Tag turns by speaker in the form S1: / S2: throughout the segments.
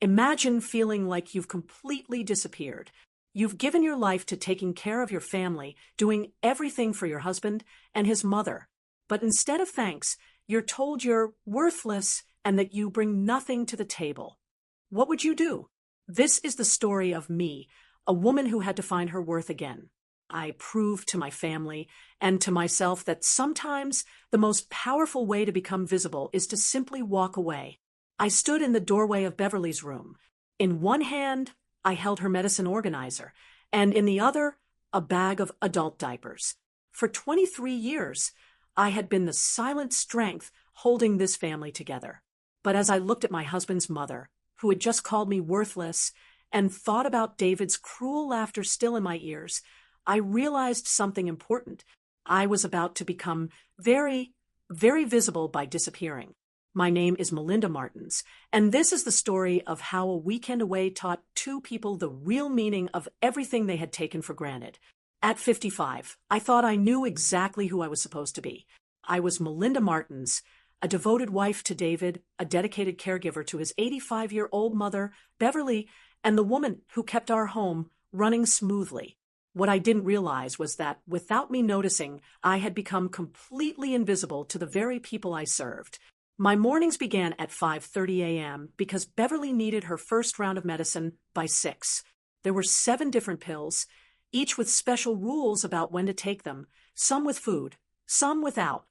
S1: Imagine feeling like you've completely disappeared. You've given your life to taking care of your family, doing everything for your husband and his mother. But instead of thanks, you're told you're worthless and that you bring nothing to the table. What would you do? This is the story of me, a woman who had to find her worth again. I proved to my family and to myself that sometimes the most powerful way to become visible is to simply walk away. I stood in the doorway of Beverly's room. In one hand, I held her medicine organizer, and in the other, a bag of adult diapers. For 23 years, I had been the silent strength holding this family together. But as I looked at my husband's mother, who had just called me worthless, and thought about David's cruel laughter still in my ears, I realized something important. I was about to become very, very visible by disappearing. My name is Melinda Martins, and this is the story of how a weekend away taught two people the real meaning of everything they had taken for granted. At 55, I thought I knew exactly who I was supposed to be. I was Melinda Martins, a devoted wife to David, a dedicated caregiver to his 85-year-old mother, Beverly, and the woman who kept our home running smoothly. What I didn't realize was that, without me noticing, I had become completely invisible to the very people I served. My mornings began at 5:30 a.m. because Beverly needed her first round of medicine by 6. There were 7 different pills, each with special rules about when to take them, some with food, some without.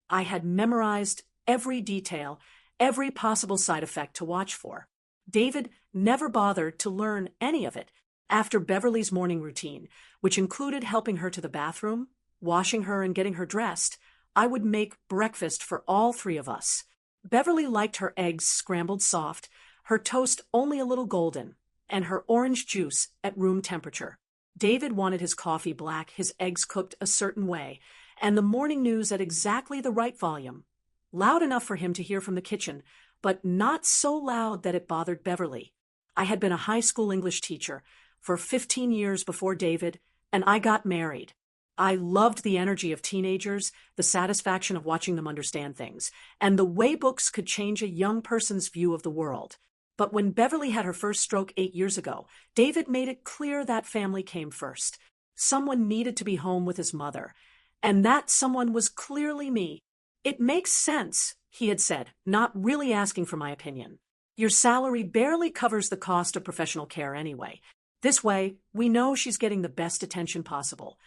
S1: I had memorized every detail, every possible side effect to watch for. David never bothered to learn any of it. After Beverly's morning routine, which included helping her to the bathroom, washing her and getting her dressed, I would make breakfast for all 3 of us. Beverly liked her eggs scrambled soft, her toast only a little golden, and her orange juice at room temperature. David wanted his coffee black, his eggs cooked a certain way, and the morning news at exactly the right volume. Loud enough for him to hear from the kitchen, but not so loud that it bothered Beverly. I had been a high school English teacher for 15 years before David, and I got married. I loved the energy of teenagers, the satisfaction of watching them understand things, and the way books could change a young person's view of the world. But when Beverly had her first stroke 8 years ago, David made it clear that family came first. Someone needed to be home with his mother, and that someone was clearly me. "It makes sense," he had said, not really asking for my opinion. "Your salary barely covers the cost of professional care anyway. This way, we know she's getting the best attention possible."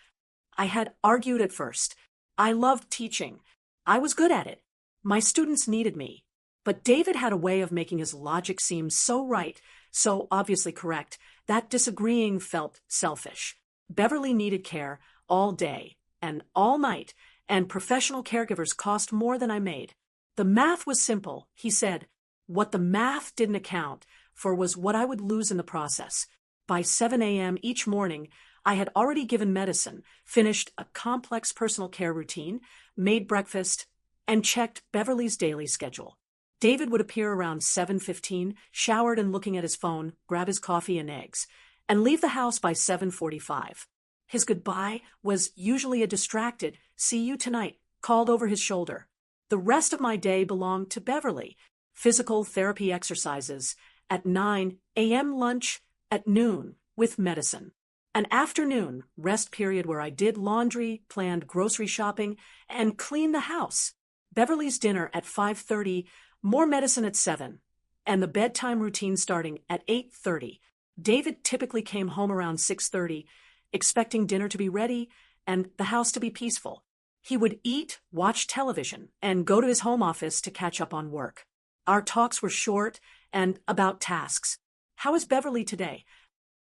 S1: I had argued at first. I loved teaching. I was good at it. My students needed me. But David had a way of making his logic seem so right, so obviously correct, that disagreeing felt selfish. Beverly needed care all day and all night, and professional caregivers cost more than I made. The math was simple, he said. What the math didn't account for was what I would lose in the process. By 7 a.m. each morning, I had already given medicine, finished a complex personal care routine, made breakfast, and checked Beverly's daily schedule. David would appear around 7:15, showered and looking at his phone, grab his coffee and eggs, and leave the house by 7:45. His goodbye was usually a distracted, "See you tonight," called over his shoulder. The rest of my day belonged to Beverly. Physical therapy exercises, at 9 a.m. lunch, at noon, with medicine. An afternoon rest period where I did laundry, planned grocery shopping, and cleaned the house. Beverly's dinner at 5:30, more medicine at 7, and the bedtime routine starting at 8:30. David typically came home around 6:30, expecting dinner to be ready and the house to be peaceful. He would eat, watch television, and go to his home office to catch up on work. Our talks were short and about tasks. "How is Beverly today?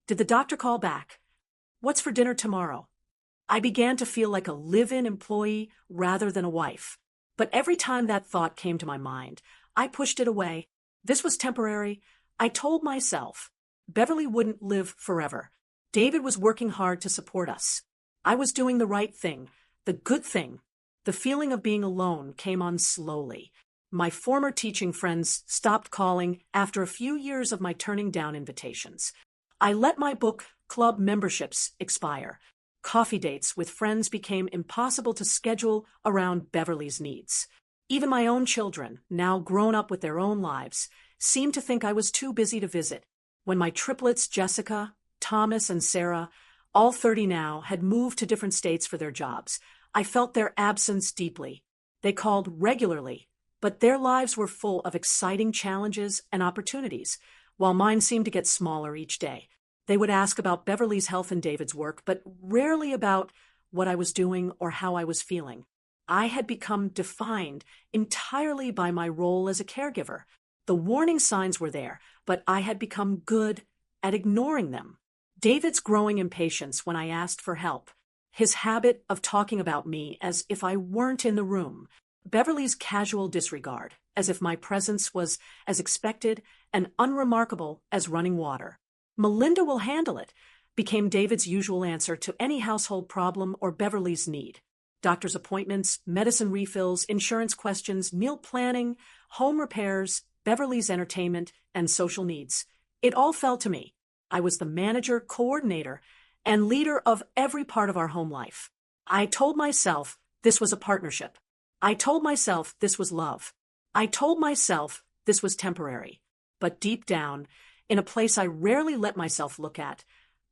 S1: Did the doctor call back? What's for dinner tomorrow?" I began to feel like a live-in employee rather than a wife. But every time that thought came to my mind, I pushed it away. This was temporary. I told myself Beverly wouldn't live forever. David was working hard to support us. I was doing the right thing, the good thing. The feeling of being alone came on slowly. My former teaching friends stopped calling after a few years of my turning down invitations. I let my book club memberships expire. Coffee dates with friends became impossible to schedule around Beverly's needs. Even my own children, now grown up with their own lives, seemed to think I was too busy to visit. When my triplets, Jessica, Thomas, and Sarah, all 30 now, had moved to different states for their jobs, I felt their absence deeply. They called regularly, but their lives were full of exciting challenges and opportunities, while mine seemed to get smaller each day. They would ask about Beverly's health and David's work, but rarely about what I was doing or how I was feeling. I had become defined entirely by my role as a caregiver. The warning signs were there, but I had become good at ignoring them. David's growing impatience when I asked for help, his habit of talking about me as if I weren't in the room, Beverly's casual disregard, as if my presence was as expected and unremarkable as running water. "Melinda will handle it," became David's usual answer to any household problem or Beverly's need. Doctor's appointments, medicine refills, insurance questions, meal planning, home repairs, Beverly's entertainment, and social needs. It all fell to me. I was the manager, coordinator, and leader of every part of our home life. I told myself this was a partnership. I told myself this was love. I told myself this was temporary. But deep down, in a place I rarely let myself look at,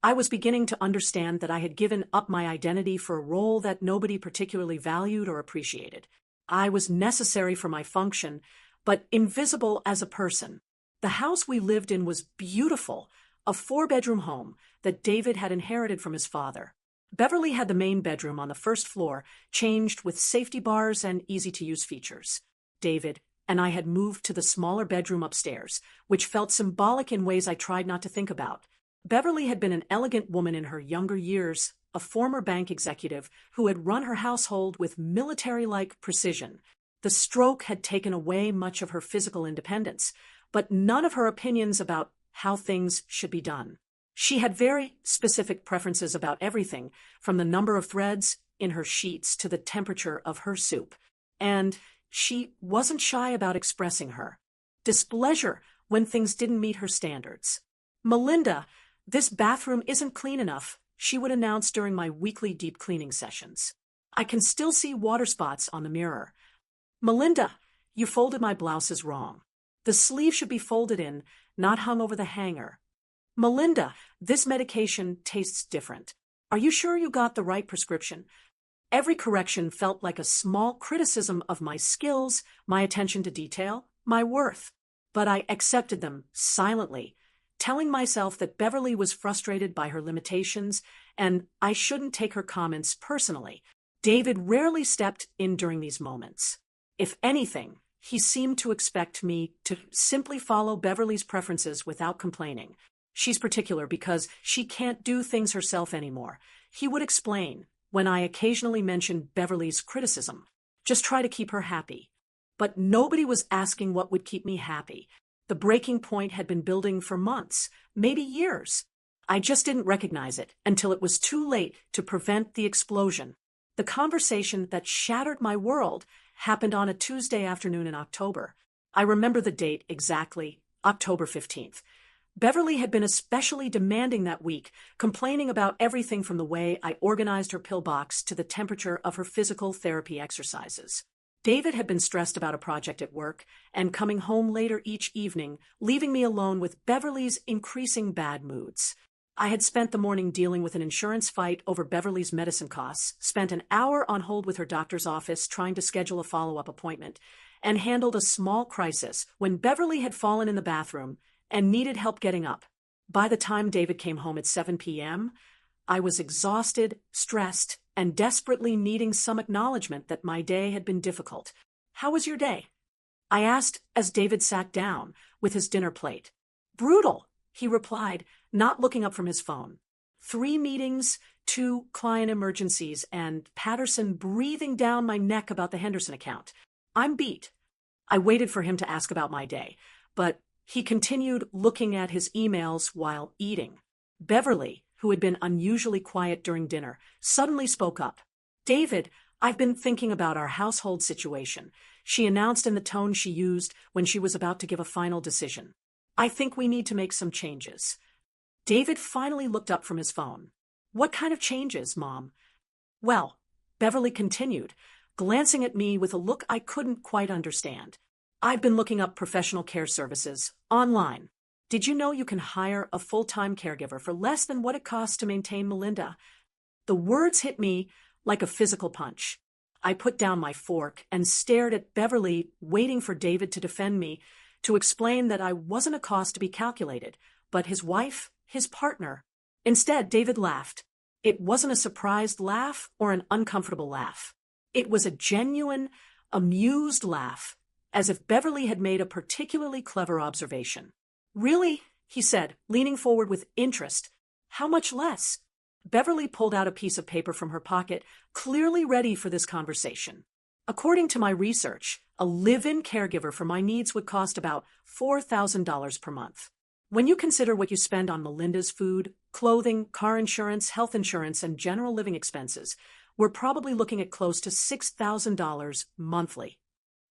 S1: I was beginning to understand that I had given up my identity for a role that nobody particularly valued or appreciated. I was necessary for my function, but invisible as a person. The house we lived in was beautiful, a 4-bedroom home that David had inherited from his father. Beverly had the main bedroom on the first floor, changed with safety bars and easy-to-use features. David and I had moved to the smaller bedroom upstairs, which felt symbolic in ways I tried not to think about. Beverly had been an elegant woman in her younger years, a former bank executive who had run her household with military-like precision. The stroke had taken away much of her physical independence, but none of her opinions about how things should be done. She had very specific preferences about everything, from the number of threads in her sheets to the temperature of her soup. And she wasn't shy about expressing her displeasure when things didn't meet her standards. "Melinda, this bathroom isn't clean enough," she would announce during my weekly deep cleaning sessions. "I can still see water spots on the mirror." "Melinda, you folded my blouses wrong. The sleeve should be folded in, not hung over the hanger." "Melinda, this medication tastes different. Are you sure you got the right prescription?" Every correction felt like a small criticism of my skills, my attention to detail, my worth. But I accepted them silently, telling myself that Beverly was frustrated by her limitations and I shouldn't take her comments personally. David rarely stepped in during these moments. If anything, he seemed to expect me to simply follow Beverly's preferences without complaining. "She's particular because she can't do things herself anymore," he would explain when I occasionally mentioned Beverly's criticism. "Just try to keep her happy." But nobody was asking what would keep me happy. The breaking point had been building for months, maybe years. I just didn't recognize it until it was too late to prevent the explosion. The conversation that shattered my world happened on a Tuesday afternoon in October. I remember the date exactly, October 15th. Beverly had been especially demanding that week, complaining about everything from the way I organized her pill box to the temperature of her physical therapy exercises. David had been stressed about a project at work and coming home later each evening, leaving me alone with Beverly's increasing bad moods. I had spent the morning dealing with an insurance fight over Beverly's medicine costs, spent an hour on hold with her doctor's office trying to schedule a follow-up appointment, and handled a small crisis when Beverly had fallen in the bathroom and needed help getting up. By the time David came home at 7 p.m., I was exhausted, stressed, and desperately needing some acknowledgement that my day had been difficult. "How was your day?" I asked as David sat down with his dinner plate. "Brutal," he replied, not looking up from his phone. 3 meetings, 2 client emergencies, and Patterson breathing down my neck about the Henderson account. "I'm beat." I waited for him to ask about my day, but he continued looking at his emails while eating. Beverly, who had been unusually quiet during dinner, suddenly spoke up. "David, I've been thinking about our household situation," she announced in the tone she used when she was about to give a final decision. "I think we need to make some changes." David finally looked up from his phone. "What kind of changes, Mom?" "Well," Beverly continued, glancing at me with a look I couldn't quite understand, I've been looking up professional care services online. Did you know you can hire a full-time caregiver for less than what it costs to maintain Melinda? The words hit me like a physical punch. I put down my fork and stared at Beverly, waiting for David to defend me, to explain that I wasn't a cost to be calculated, but his wife, his partner. Instead, David laughed. It wasn't a surprised laugh or an uncomfortable laugh. It was a genuine, amused laugh, as if Beverly had made a particularly clever observation. Really? He said, leaning forward with interest. How much less? Beverly pulled out a piece of paper from her pocket, clearly ready for this conversation. According to my research, a live-in caregiver for my needs would cost about $4,000 per month. When you consider what you spend on Melinda's food, clothing, car insurance, health insurance, and general living expenses, we're probably looking at close to $6,000 monthly.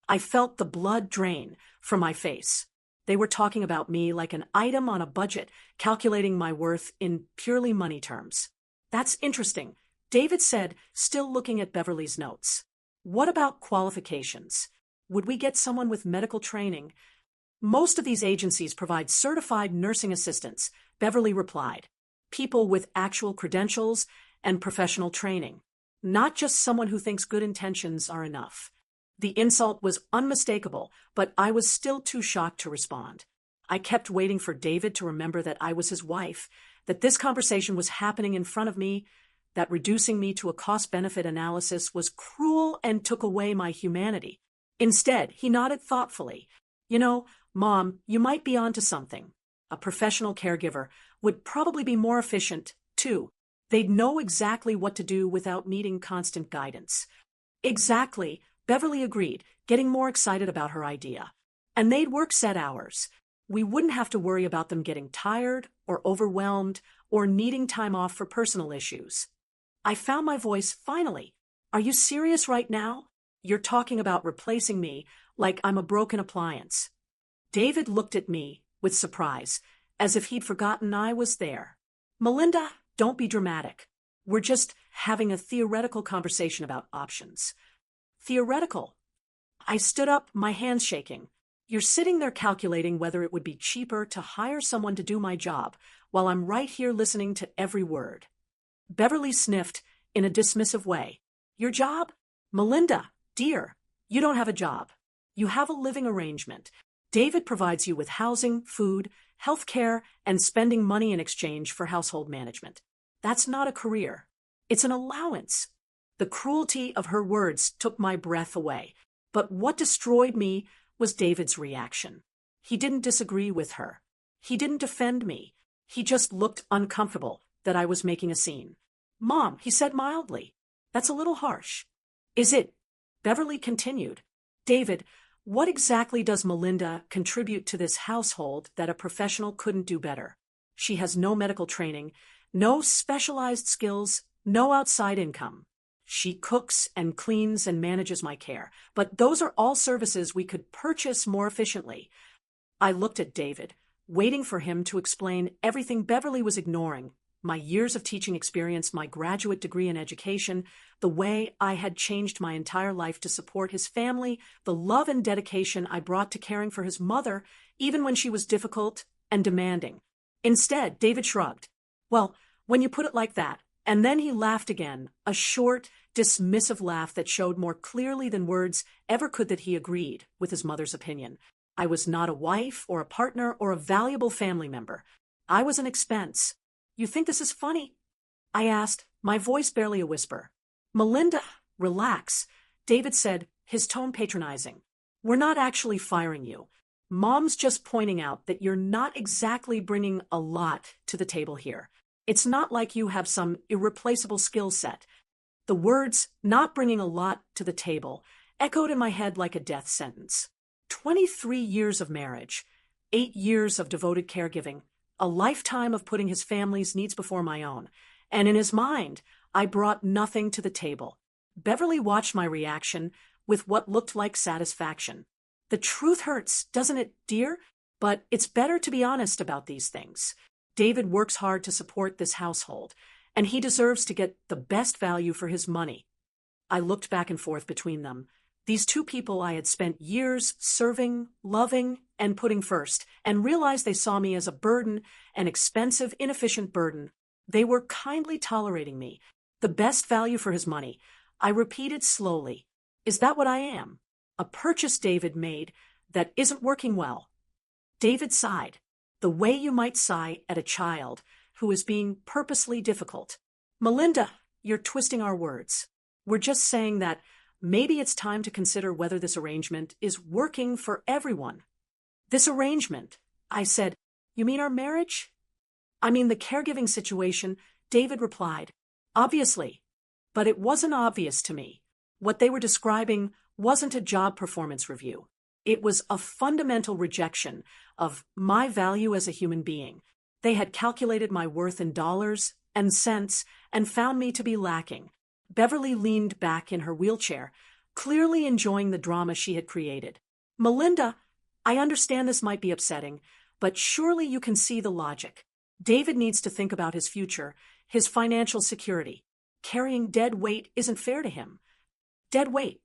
S1: I felt the blood drain from my face. They were talking about me like an item on a budget, calculating my worth in purely money terms. That's interesting, David said, still looking at Beverly's notes. What about qualifications? Would we get someone with medical training? Most of these agencies provide certified nursing assistants, Beverly replied. People with actual credentials and professional training. Not just someone who thinks good intentions are enough. The insult was unmistakable, but I was still too shocked to respond. I kept waiting for David to remember that I was his wife, that this conversation was happening in front of me, that reducing me to a cost-benefit analysis was cruel and took away my humanity. Instead, he nodded thoughtfully. You know, Mom, you might be onto something. A professional caregiver would probably be more efficient, too. They'd know exactly what to do without needing constant guidance. Exactly, Beverly agreed, getting more excited about her idea. And they'd work set hours. We wouldn't have to worry about them getting tired or overwhelmed or needing time off for personal issues. I found my voice finally. Are you serious right now? You're talking about replacing me like I'm a broken appliance. David looked at me with surprise, as if he'd forgotten I was there. Melinda, don't be dramatic. We're just having a theoretical conversation about options. Theoretical? I stood up, my hands shaking. You're sitting there calculating whether it would be cheaper to hire someone to do my job, while I'm right here listening to every word. Beverly sniffed in a dismissive way. Your job? Melinda, dear, you don't have a job. You have a living arrangement. David provides you with housing, food, health care, and spending money in exchange for household management. That's not a career. It's an allowance. The cruelty of her words took my breath away. But what destroyed me was David's reaction. He didn't disagree with her. He didn't defend me. He just looked uncomfortable that I was making a scene. Mom, he said mildly, that's a little harsh. Is it? Beverly continued. David, what exactly does Melinda contribute to this household that a professional couldn't do better? She has no medical training, no specialized skills, no outside income. She cooks and cleans and manages my care, but those are all services we could purchase more efficiently. I looked at David, waiting for him to explain everything Beverly was ignoring. My years of teaching experience, my graduate degree in education, the way I had changed my entire life to support his family, the love and dedication I brought to caring for his mother, even when she was difficult and demanding. Instead, David shrugged. Well, when you put it like that, and then he laughed again, a short, dismissive laugh that showed more clearly than words ever could that he agreed with his mother's opinion. I was not a wife or a partner or a valuable family member. I was an expense. You think this is funny? I asked, my voice barely a whisper. Melinda, relax, David said, his tone patronizing. We're not actually firing you. Mom's just pointing out that you're not exactly bringing a lot to the table here. It's not like you have some irreplaceable skill set. The words, not bringing a lot to the table, echoed in my head like a death sentence. 23 years of marriage, 8 years of devoted caregiving, a lifetime of putting his family's needs before my own. And in his mind, I brought nothing to the table. Beverly watched my reaction with what looked like satisfaction. The truth hurts, doesn't it, dear? But it's better to be honest about these things. David works hard to support this household, and he deserves to get the best value for his money. I looked back and forth between them, These two people I had spent years serving, loving, and putting first, and realized they saw me as a burden, an expensive, inefficient burden. They were kindly tolerating me, the best value for his money. I repeated slowly, "Is that what I am? A purchase David made that isn't working well." David sighed, the way you might sigh at a child who is being purposely difficult. "Melinda, you're twisting our words. We're just saying that maybe it's time to consider whether this arrangement is working for everyone." "This arrangement?" I said. "You mean our marriage?" "I mean the caregiving situation," David replied. "Obviously. But it wasn't obvious to me. What they were describing wasn't a job performance review. It was a fundamental rejection of my value as a human being. They had calculated my worth in dollars and cents and found me to be lacking." Beverly leaned back in her wheelchair, clearly enjoying the drama she had created. "Melinda, I understand this might be upsetting, but surely you can see the logic. David needs to think about his future, his financial security. Carrying dead weight isn't fair to him." Dead weight.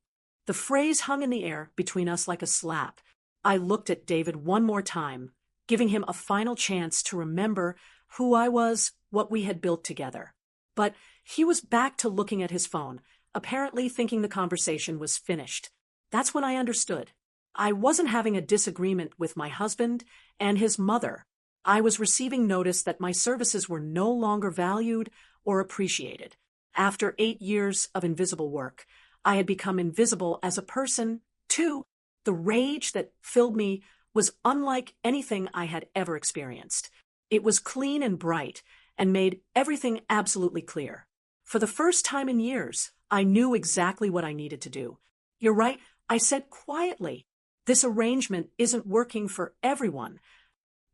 S1: The phrase hung in the air between us like a slap. I looked at David one more time, giving him a final chance to remember who I was, what we had built together. But he was back to looking at his phone, apparently thinking the conversation was finished. That's when I understood. I wasn't having a disagreement with my husband and his mother. I was receiving notice that my services were no longer valued or appreciated. After 8 years of invisible work, I had become invisible as a person, too. The rage that filled me was unlike anything I had ever experienced. It was clean and bright and made everything absolutely clear. For the first time in years, I knew exactly what I needed to do. "You're right," I said quietly. "This arrangement isn't working for everyone."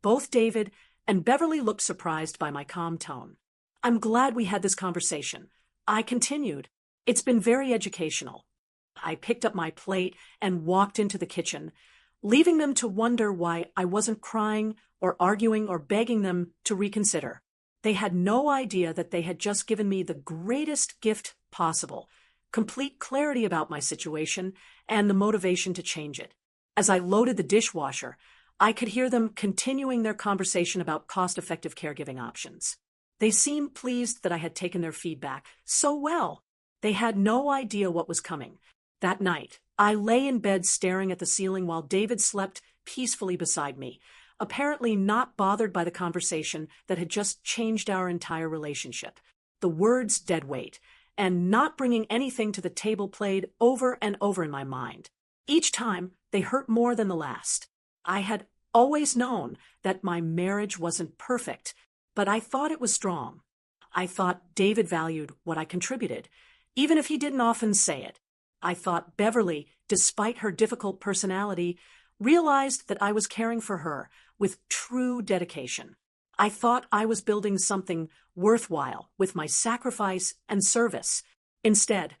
S1: Both David and Beverly looked surprised by my calm tone. "I'm glad we had this conversation," I continued. "It's been very educational." I picked up my plate and walked into the kitchen, leaving them to wonder why I wasn't crying or arguing or begging them to reconsider. They had no idea that they had just given me the greatest gift possible, complete clarity about my situation and the motivation to change it. As I loaded the dishwasher, I could hear them continuing their conversation about cost-effective caregiving options. They seemed pleased that I had taken their feedback so well. They had no idea what was coming. That night, I lay in bed staring at the ceiling while David slept peacefully beside me, apparently not bothered by the conversation that had just changed our entire relationship. The words "dead weight" and "not bringing anything to the table" played over and over in my mind. Each time, they hurt more than the last. I had always known that my marriage wasn't perfect, but I thought it was strong. I thought David valued what I contributed, even if he didn't often say it. I thought Beverly, despite her difficult personality, realized that I was caring for her with true dedication. I thought I was building something worthwhile with my sacrifice and service. Instead,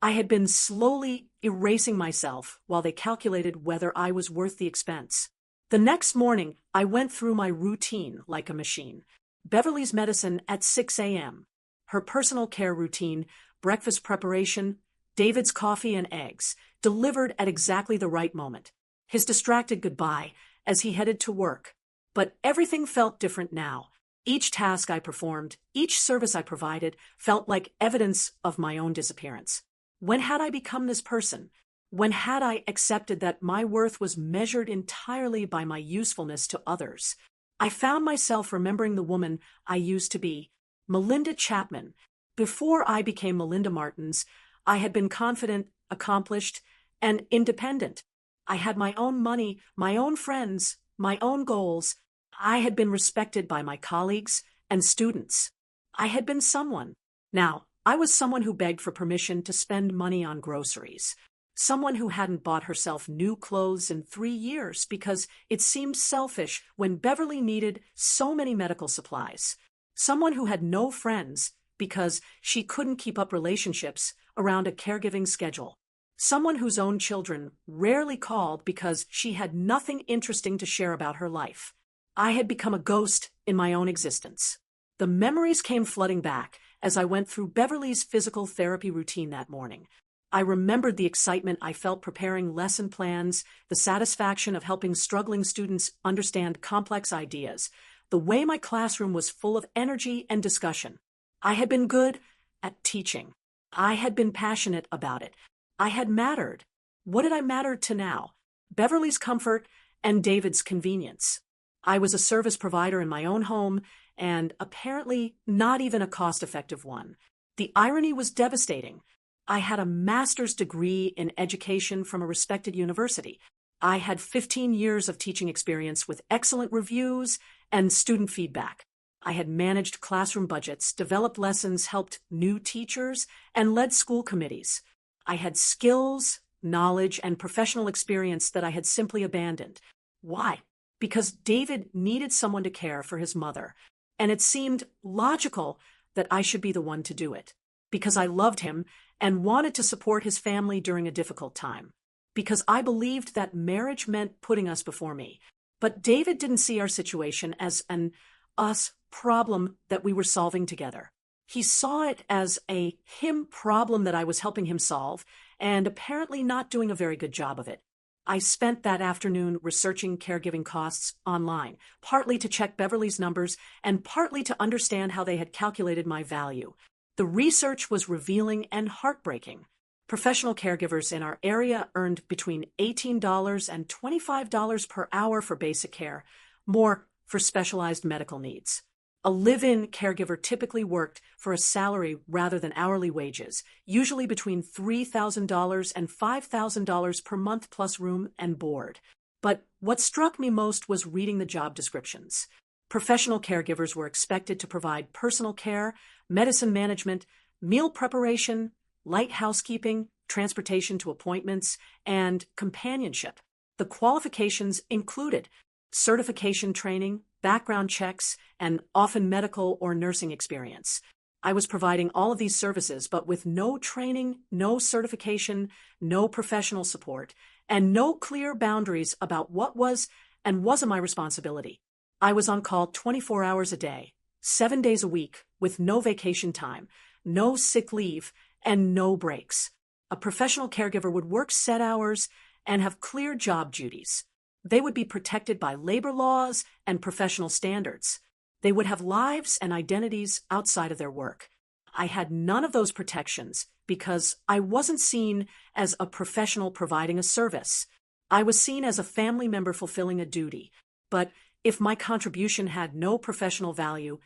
S1: I had been slowly erasing myself while they calculated whether I was worth the expense. The next morning, I went through my routine like a machine. Beverly's medicine at 6 a.m., her personal care routine, breakfast preparation, David's coffee and eggs, delivered at exactly the right moment. His distracted goodbye as he headed to work. But everything felt different now. Each task I performed, each service I provided, felt like evidence of my own disappearance. When had I become this person? When had I accepted that my worth was measured entirely by my usefulness to others? I found myself remembering the woman I used to be, Melinda Chapman. Before I became Melinda Martins, I had been confident, accomplished, and independent. I had my own money, my own friends, my own goals. I had been respected by my colleagues and students. I had been someone. Now, I was someone who begged for permission to spend money on groceries. Someone who hadn't bought herself new clothes in 3 years because it seemed selfish when Beverly needed so many medical supplies. Someone who had no friends because she couldn't keep up relationships around a caregiving schedule. Someone whose own children rarely called because she had nothing interesting to share about her life. I had become a ghost in my own existence. The memories came flooding back as I went through Beverly's physical therapy routine that morning. I remembered the excitement I felt preparing lesson plans, the satisfaction of helping struggling students understand complex ideas, the way my classroom was full of energy and discussion. I had been good at teaching. I had been passionate about it. I had mattered. What did I matter to now? Beverly's comfort and David's convenience. I was a service provider in my own home, and apparently not even a cost-effective one. The irony was devastating. I had a master's degree in education from a respected university. I had 15 years of teaching experience with excellent reviews and student feedback. I had managed classroom budgets, developed lessons, helped new teachers, and led school committees. I had skills, knowledge, and professional experience that I had simply abandoned. Why? Because David needed someone to care for his mother, and it seemed logical that I should be the one to do it. Because I loved him and wanted to support his family during a difficult time. Because I believed that marriage meant putting us before me. But David didn't see our situation as an us problem that we were solving together. He saw it as a him problem that I was helping him solve, and apparently not doing a very good job of it. I spent that afternoon researching caregiving costs online, partly to check Beverly's numbers and partly to understand how they had calculated my value. The research was revealing and heartbreaking. Professional caregivers in our area earned between $18 and $25 per hour for basic care, more for specialized medical needs. A live-in caregiver typically worked for a salary rather than hourly wages, usually between $3,000 and $5,000 per month plus room and board. But what struck me most was reading the job descriptions. Professional caregivers were expected to provide personal care, medicine management, meal preparation, light housekeeping, transportation to appointments, and companionship. The qualifications included certification training, background checks, and often medical or nursing experience. I was providing all of these services, but with no training, no certification, no professional support, and no clear boundaries about what was and wasn't my responsibility. I was on call 24 hours a day, 7 days a week, with no vacation time, no sick leave, and no breaks. A professional caregiver would work set hours and have clear job duties. They would be protected by labor laws and professional standards. They would have lives and identities outside of their work. I had none of those protections because I wasn't seen as a professional providing a service. I was seen as a family member fulfilling a duty. But if my contribution had no professional value,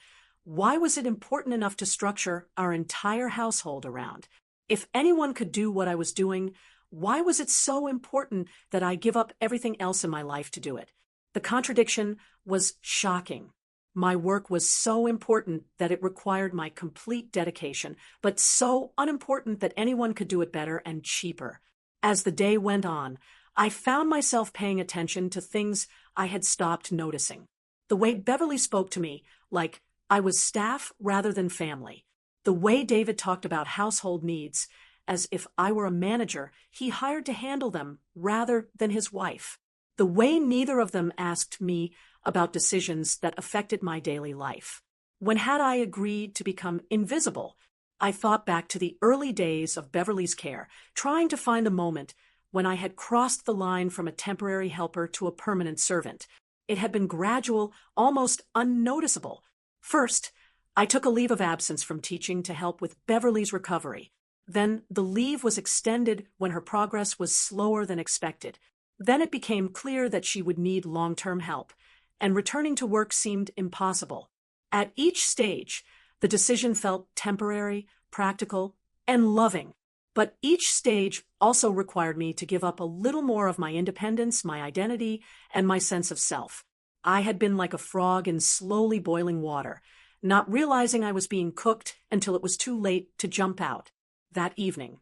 S1: why was it important enough to structure our entire household around? If anyone could do what I was doing, why was it so important that I give up everything else in my life to do it? The contradiction was shocking. My work was so important that it required my complete dedication, but so unimportant that anyone could do it better and cheaper. As the day went on, I found myself paying attention to things I had stopped noticing. The way Beverly spoke to me, like I was staff rather than family. The way David talked about household needs, as if I were a manager he hired to handle them rather than his wife. The way neither of them asked me about decisions that affected my daily life. When had I agreed to become invisible? I thought back to the early days of Beverly's care, trying to find the moment when I had crossed the line from a temporary helper to a permanent servant. It had been gradual, almost unnoticeable. First, I took a leave of absence from teaching to help with Beverly's recovery. Then the leave was extended when her progress was slower than expected. Then it became clear that she would need long-term help, and returning to work seemed impossible. At each stage, the decision felt temporary, practical, and loving. But each stage also required me to give up a little more of my independence, my identity, and my sense of self. I had been like a frog in slowly boiling water, not realizing I was being cooked until it was too late to jump out. That evening,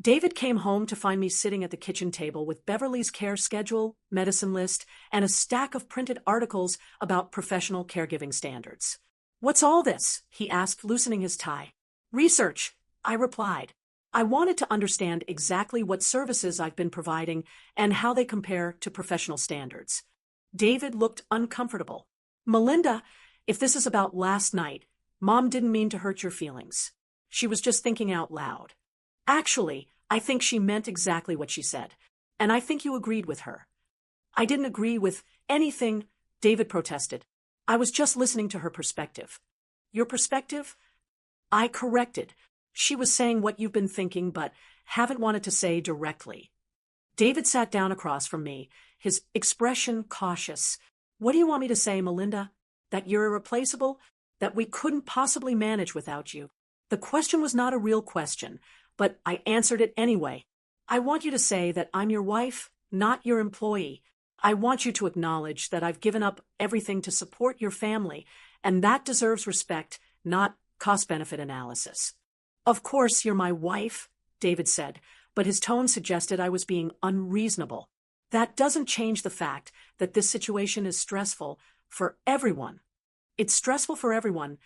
S1: David came home to find me sitting at the kitchen table with Beverly's care schedule, medicine list, and a stack of printed articles about professional caregiving standards. "What's all this?" he asked, loosening his tie. "Research," I replied. I wanted to understand exactly what services I've been providing and how they compare to professional standards. David looked uncomfortable. "Melinda, if this is about last night, Mom didn't mean to hurt your feelings. She was just thinking out loud." Actually, I think she meant exactly what she said, and I think you agreed with her. I didn't agree with anything, David protested. I was just listening to her perspective. Your perspective? I corrected. She was saying what you've been thinking but haven't wanted to say directly. David sat down across from me, his expression cautious. What do you want me to say, Melinda? That you're irreplaceable? That we couldn't possibly manage without you? The question was not a real question, but I answered it anyway. I want you to say that I'm your wife, not your employee. I want you to acknowledge that I've given up everything to support your family, and that deserves respect, not cost-benefit analysis. Of course, you're my wife, David said, but his tone suggested I was being unreasonable. That doesn't change the fact that this situation is stressful for everyone. It's stressful for everyone.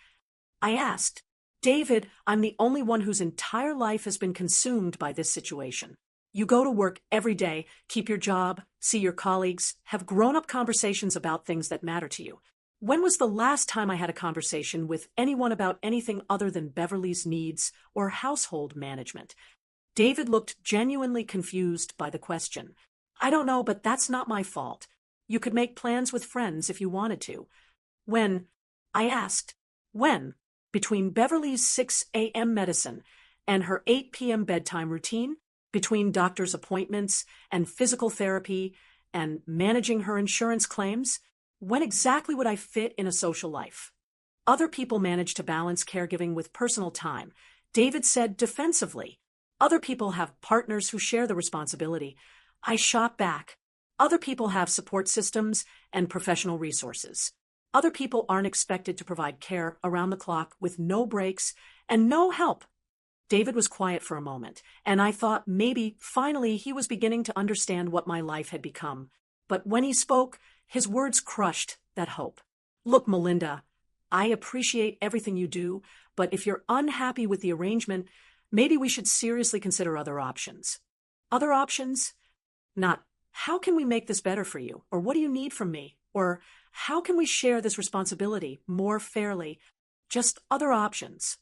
S1: I asked, David, I'm the only one whose entire life has been consumed by this situation. You go to work every day, keep your job, see your colleagues, have grown-up conversations about things that matter to you. When was the last time I had a conversation with anyone about anything other than Beverly's needs or household management? David looked genuinely confused by the question. I don't know, but that's not my fault. You could make plans with friends if you wanted to. When? I asked. When? Between Beverly's 6 a.m. medicine and her 8 p.m. bedtime routine? Between doctor's appointments and physical therapy and managing her insurance claims? When exactly would I fit in a social life? Other people manage to balance caregiving with personal time, David said defensively. Other people have partners who share the responsibility. I shot back. Other people have support systems and professional resources. Other people aren't expected to provide care around the clock with no breaks and no help. David was quiet for a moment, and I thought maybe, finally, he was beginning to understand what my life had become. But when he spoke, his words crushed that hope. Look, Melinda, I appreciate everything you do, but if you're unhappy with the arrangement, maybe we should seriously consider other options. Other options? Not, how can we make this better for you? Or what do you need from me? Or how can we share this responsibility more fairly? Just other options.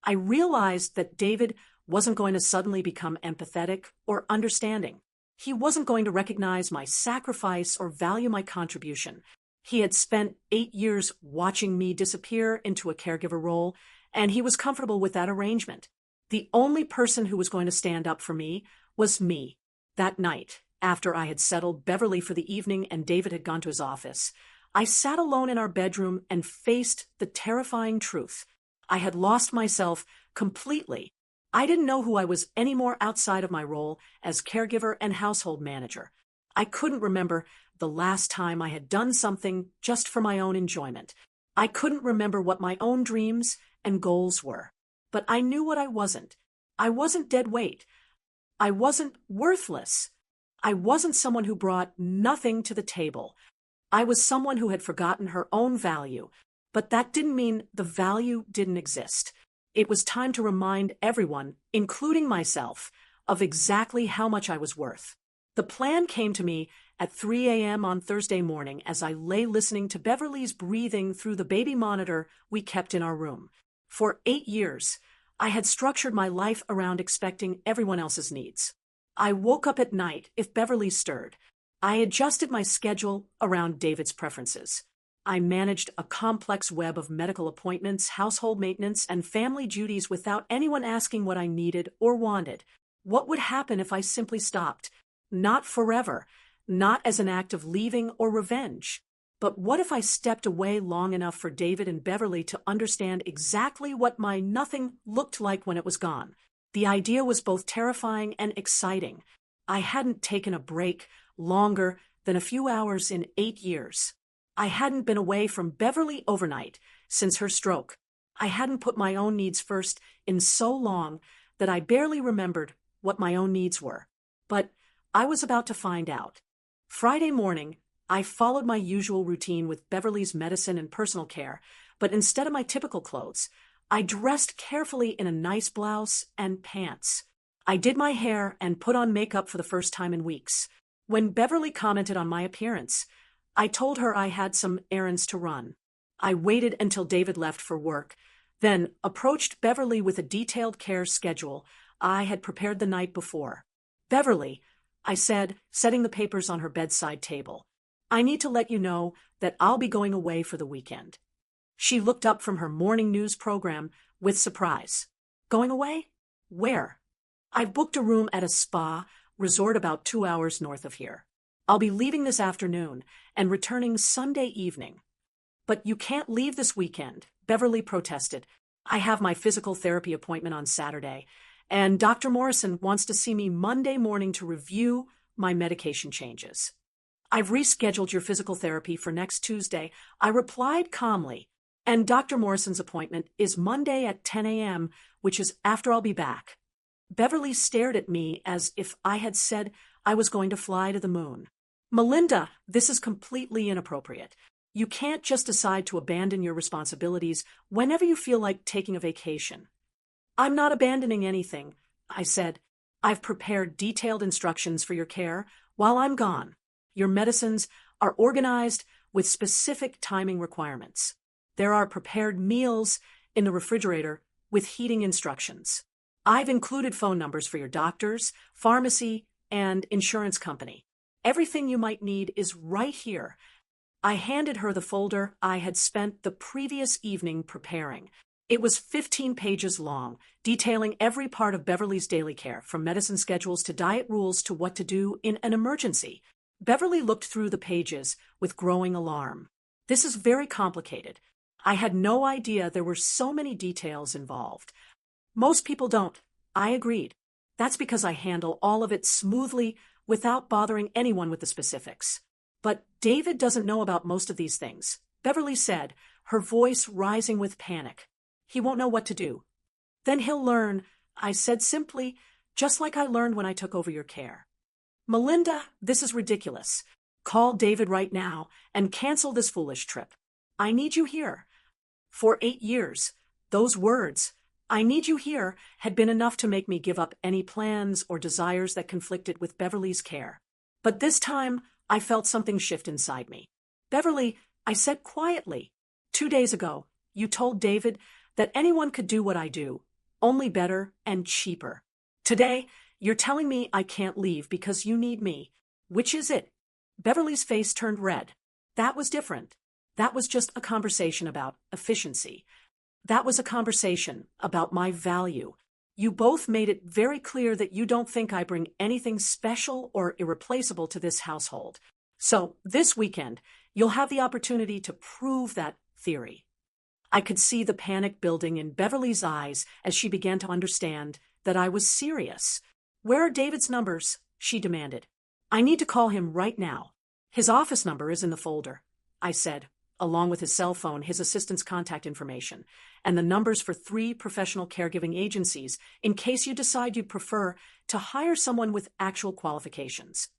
S1: I realized that David wasn't going to suddenly become empathetic or understanding. He wasn't going to recognize my sacrifice or value my contribution. He had spent 8 years watching me disappear into a caregiver role, and he was comfortable with that arrangement. The only person who was going to stand up for me was me. That night, after I had settled Beverly for the evening and David had gone to his office, I sat alone in our bedroom and faced the terrifying truth. I had lost myself completely. I didn't know who I was anymore outside of my role as caregiver and household manager. I couldn't remember the last time I had done something just for my own enjoyment. I couldn't remember what my own dreams and goals were. But I knew what I wasn't. I wasn't dead weight. I wasn't worthless. I wasn't someone who brought nothing to the table. I was someone who had forgotten her own value. But that didn't mean the value didn't exist. It was time to remind everyone, including myself, of exactly how much I was worth. The plan came to me at 3 a.m. on Thursday morning as I lay listening to Beverly's breathing through the baby monitor we kept in our room. For 8 years, I had structured my life around expecting everyone else's needs. I woke up at night if Beverly stirred. I adjusted my schedule around David's preferences. I managed a complex web of medical appointments, household maintenance, and family duties without anyone asking what I needed or wanted. What would happen if I simply stopped? Not forever, not as an act of leaving or revenge. But what if I stepped away long enough for David and Beverly to understand exactly what my nothing looked like when it was gone? The idea was both terrifying and exciting. I hadn't taken a break longer than a few hours in 8 years. I hadn't been away from Beverly overnight since her stroke. I hadn't put my own needs first in so long that I barely remembered what my own needs were. But I was about to find out. Friday morning, I followed my usual routine with Beverly's medicine and personal care, but instead of my typical clothes, I dressed carefully in a nice blouse and pants. I did my hair and put on makeup for the first time in weeks. When Beverly commented on my appearance, I told her I had some errands to run. I waited until David left for work, then approached Beverly with a detailed care schedule, I had prepared the night before. Beverly, I said, setting the papers on her bedside table, I need to let you know that I'll be going away for the weekend. She looked up from her morning news program with surprise. Going away? Where? I've booked a room at a spa resort about 2 hours north of here. I'll be leaving this afternoon and returning Sunday evening. But you can't leave this weekend, Beverly protested. I have my physical therapy appointment on Saturday, and Dr. Morrison wants to see me Monday morning to review my medication changes. I've rescheduled your physical therapy for next Tuesday, I replied calmly, and Dr. Morrison's appointment is Monday at 10 a.m., which is after I'll be back. Beverly stared at me as if I had said I was going to fly to the moon. Melinda, this is completely inappropriate. You can't just decide to abandon your responsibilities whenever you feel like taking a vacation. I'm not abandoning anything, I said. I've prepared detailed instructions for your care while I'm gone. Your medicines are organized with specific timing requirements. There are prepared meals in the refrigerator with heating instructions. I've included phone numbers for your doctors, pharmacy, and insurance company. Everything you might need is right here. I handed her the folder I had spent the previous evening preparing. It was 15 pages long, detailing every part of Beverly's daily care, from medicine schedules to diet rules to what to do in an emergency. Beverly looked through the pages with growing alarm. This is very complicated. I had no idea there were so many details involved. Most people don't. I agreed. That's because I handle all of it smoothly without bothering anyone with the specifics. But David doesn't know about most of these things, Beverly said, her voice rising with panic. He won't know what to do. Then he'll learn, I said simply, just like I learned when I took over your care. Melinda, this is ridiculous. Call David right now and cancel this foolish trip. I need you here. For 8 years, those words, I need you here, had been enough to make me give up any plans or desires that conflicted with Beverly's care. But this time, I felt something shift inside me. Beverly, I said quietly, 2 days ago, you told David that anyone could do what I do, only better and cheaper. Today, you're telling me I can't leave because you need me. Which is it? Beverly's face turned red. That was different. That was just a conversation about efficiency. That was a conversation about my value. You both made it very clear that you don't think I bring anything special or irreplaceable to this household. So, this weekend, you'll have the opportunity to prove that theory. I could see the panic building in Beverly's eyes as she began to understand that I was serious. Where are David's numbers? She demanded. I need to call him right now. His office number is in the folder, I said, along with his cell phone, his assistant's contact information, and the numbers for 3 professional caregiving agencies in case you decide you'd prefer to hire someone with actual qualifications.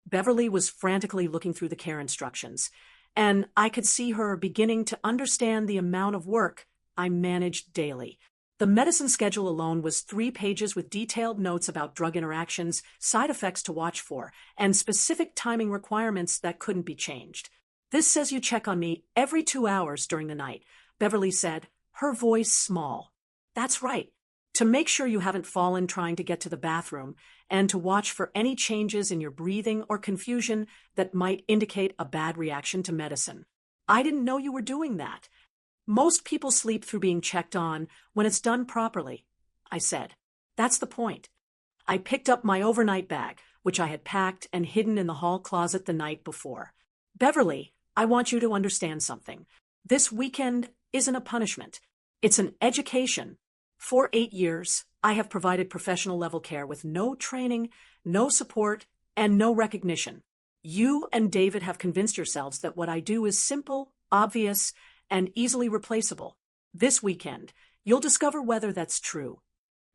S1: Beverly was frantically looking through the care instructions, and I could see her beginning to understand the amount of work I managed daily. The medicine schedule alone was 3 pages with detailed notes about drug interactions, side effects to watch for, and specific timing requirements that couldn't be changed. This says you check on me every 2 hours during the night, Beverly said, her voice small. That's right. To make sure you haven't fallen trying to get to the bathroom, and to watch for any changes in your breathing or confusion that might indicate a bad reaction to medicine. I didn't know you were doing that. Most people sleep through being checked on when it's done properly, I said. That's the point. I picked up my overnight bag, which I had packed and hidden in the hall closet the night before. Beverly, I want you to understand something. This weekend isn't a punishment. It's an education. For 8 years, I have provided professional-level care with no training, no support, and no recognition. You and David have convinced yourselves that what I do is simple, obvious, and easily replaceable. This weekend, you'll discover whether that's true.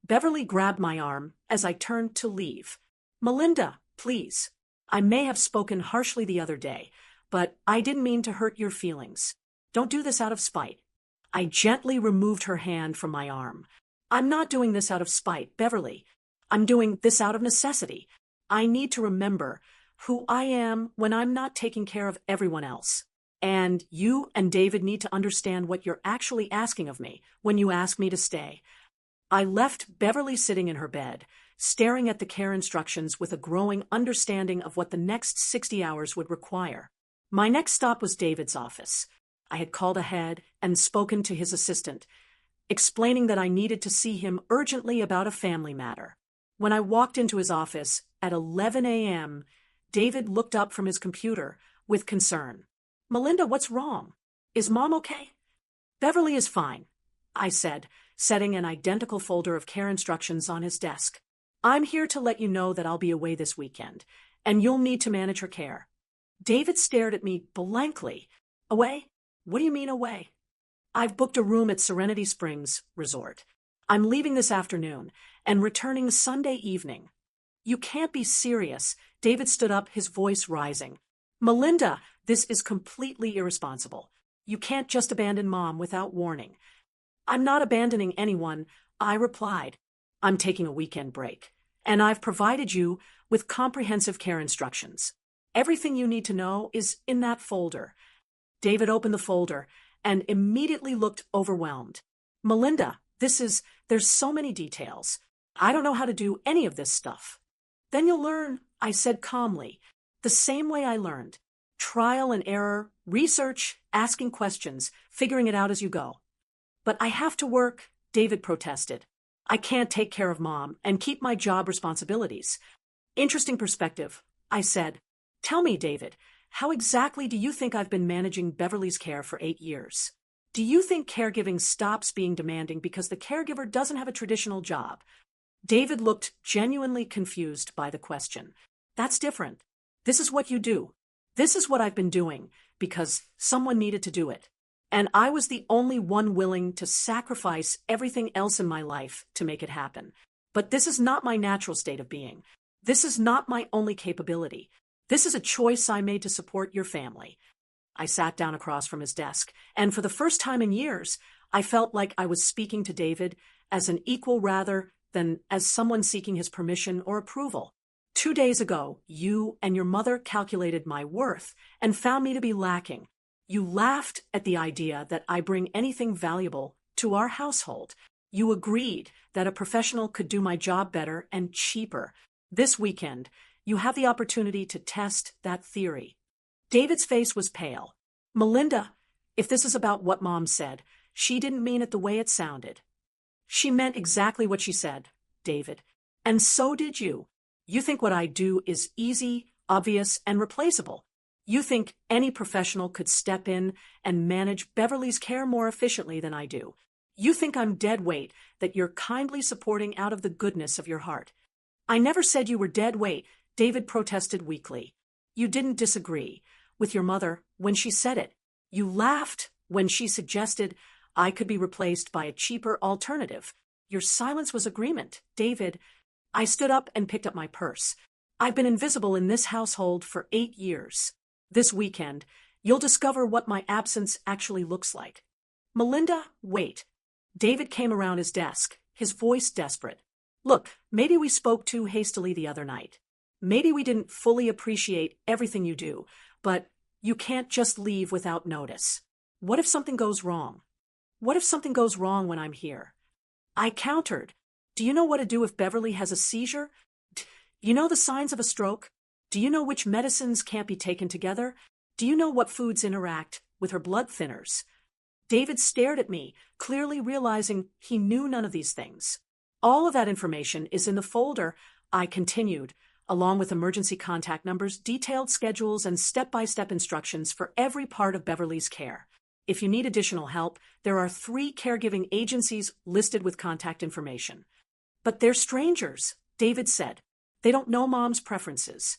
S1: Beverly grabbed my arm as I turned to leave. Melinda, please. I may have spoken harshly the other day, but I didn't mean to hurt your feelings. Don't do this out of spite. I gently removed her hand from my arm. I'm not doing this out of spite, Beverly. I'm doing this out of necessity. I need to remember who I am when I'm not taking care of everyone else. And you and David need to understand what you're actually asking of me when you ask me to stay. I left Beverly sitting in her bed, staring at the care instructions with a growing understanding of what the next 60 hours would require. My next stop was David's office. I had called ahead and spoken to his assistant, explaining that I needed to see him urgently about a family matter. When I walked into his office at 11 a.m., David looked up from his computer with concern. "Melinda, what's wrong? Is Mom okay?" "Beverly is fine," I said, setting an identical folder of care instructions on his desk. "I'm here to let you know that I'll be away this weekend, and you'll need to manage her care." David stared at me blankly. "Away? What do you mean away?" "I've booked a room at Serenity Springs Resort. I'm leaving this afternoon and returning Sunday evening." "You can't be serious." David stood up, his voice rising. "Melinda, this is completely irresponsible. You can't just abandon Mom without warning." "I'm not abandoning anyone," I replied. "I'm taking a weekend break, and I've provided you with comprehensive care instructions. Everything you need to know is in that folder." David opened the folder and immediately looked overwhelmed. "Melinda, there's so many details. I don't know how to do any of this stuff." "Then you'll learn," I said calmly, "the same way I learned. Trial and error, research, asking questions, figuring it out as you go." "But I have to work," David protested. "I can't take care of Mom and keep my job responsibilities." "Interesting perspective," I said. "Tell me, David, how exactly do you think I've been managing Beverly's care for 8 years? Do you think caregiving stops being demanding because the caregiver doesn't have a traditional job?" David looked genuinely confused by the question. "That's different. This is what you do. This is what I've been doing because someone needed to do it. And I was the only one willing to sacrifice everything else in my life to make it happen. But this is not my natural state of being. This is not my only capability. This is a choice I made to support your family." I sat down across from his desk, and for the first time in years, I felt like I was speaking to David as an equal rather than as someone seeking his permission or approval. 2 days ago, you and your mother calculated my worth and found me to be lacking. You laughed at the idea that I bring anything valuable to our household. You agreed that a professional could do my job better and cheaper. This weekend, you have the opportunity to test that theory. David's face was pale. "Melinda, if this is about what Mom said, she didn't mean it the way it sounded." "She meant exactly what she said, David. And so did you. You think what I do is easy, obvious, and replaceable. You think any professional could step in and manage Beverly's care more efficiently than I do. You think I'm dead weight that you're kindly supporting out of the goodness of your heart." "I never said you were dead weight," David protested weakly. "You didn't disagree with your mother when she said it. You laughed when she suggested I could be replaced by a cheaper alternative. Your silence was agreement, David." I stood up and picked up my purse. "I've been invisible in this household for 8 years. This weekend, you'll discover what my absence actually looks like." "Melinda, wait." David came around his desk, his voice desperate. "Look, maybe we spoke too hastily the other night. Maybe we didn't fully appreciate everything you do, but you can't just leave without notice. What if something goes wrong? What if something goes wrong when I'm here?" I countered. "Do you know what to do if Beverly has a seizure? Do you know the signs of a stroke? Do you know which medicines can't be taken together? Do you know what foods interact with her blood thinners?" David stared at me, clearly realizing he knew none of these things. "All of that information is in the folder," I continued, "along with emergency contact numbers, detailed schedules, and step-by-step instructions for every part of Beverly's care. If you need additional help, there are 3 caregiving agencies listed with contact information." "But they're strangers," David said. "They don't know Mom's preferences."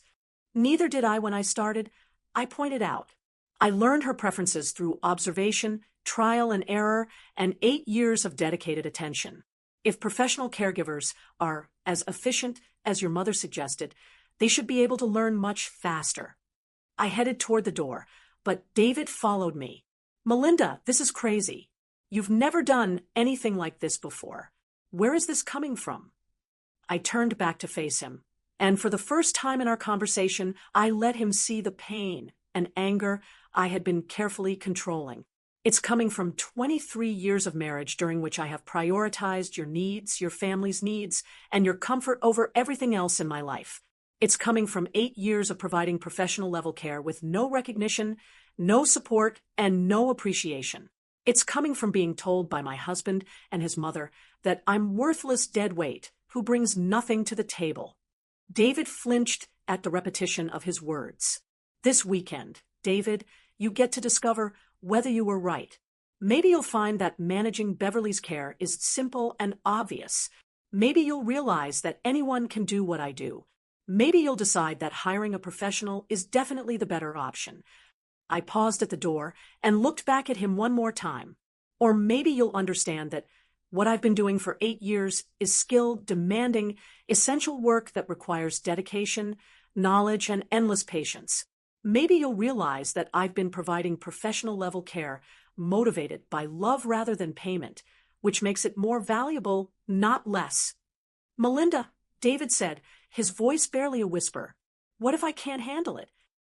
S1: "Neither did I when I started," I pointed out. "I learned her preferences through observation, trial and error, and 8 years of dedicated attention. If professional caregivers are as efficient as your mother suggested, they should be able to learn much faster." I headed toward the door, but David followed me. "Melinda, this is crazy. You've never done anything like this before. Where is this coming from?" I turned back to face him, and for the first time in our conversation, I let him see the pain and anger I had been carefully controlling. It's coming from 23 years of marriage during which I have prioritized your needs, your family's needs, and your comfort over everything else in my life. It's coming from 8 years of providing professional level care with no recognition, no support, and no appreciation. It's coming from being told by my husband and his mother that I'm worthless dead weight who brings nothing to the table. David flinched at the repetition of his words. This weekend, David, you get to discover whether you were right. Maybe you'll find that managing Beverly's care is simple and obvious. Maybe you'll realize that anyone can do what I do. Maybe you'll decide that hiring a professional is definitely the better option. I paused at the door and looked back at him one more time. Or maybe you'll understand that what I've been doing for 8 years is skilled, demanding, essential work that requires dedication, knowledge, and endless patience. Maybe you'll realize that I've been providing professional-level care motivated by love rather than payment, which makes it more valuable, not less. Melinda, David said, his voice barely a whisper. What if I can't handle it?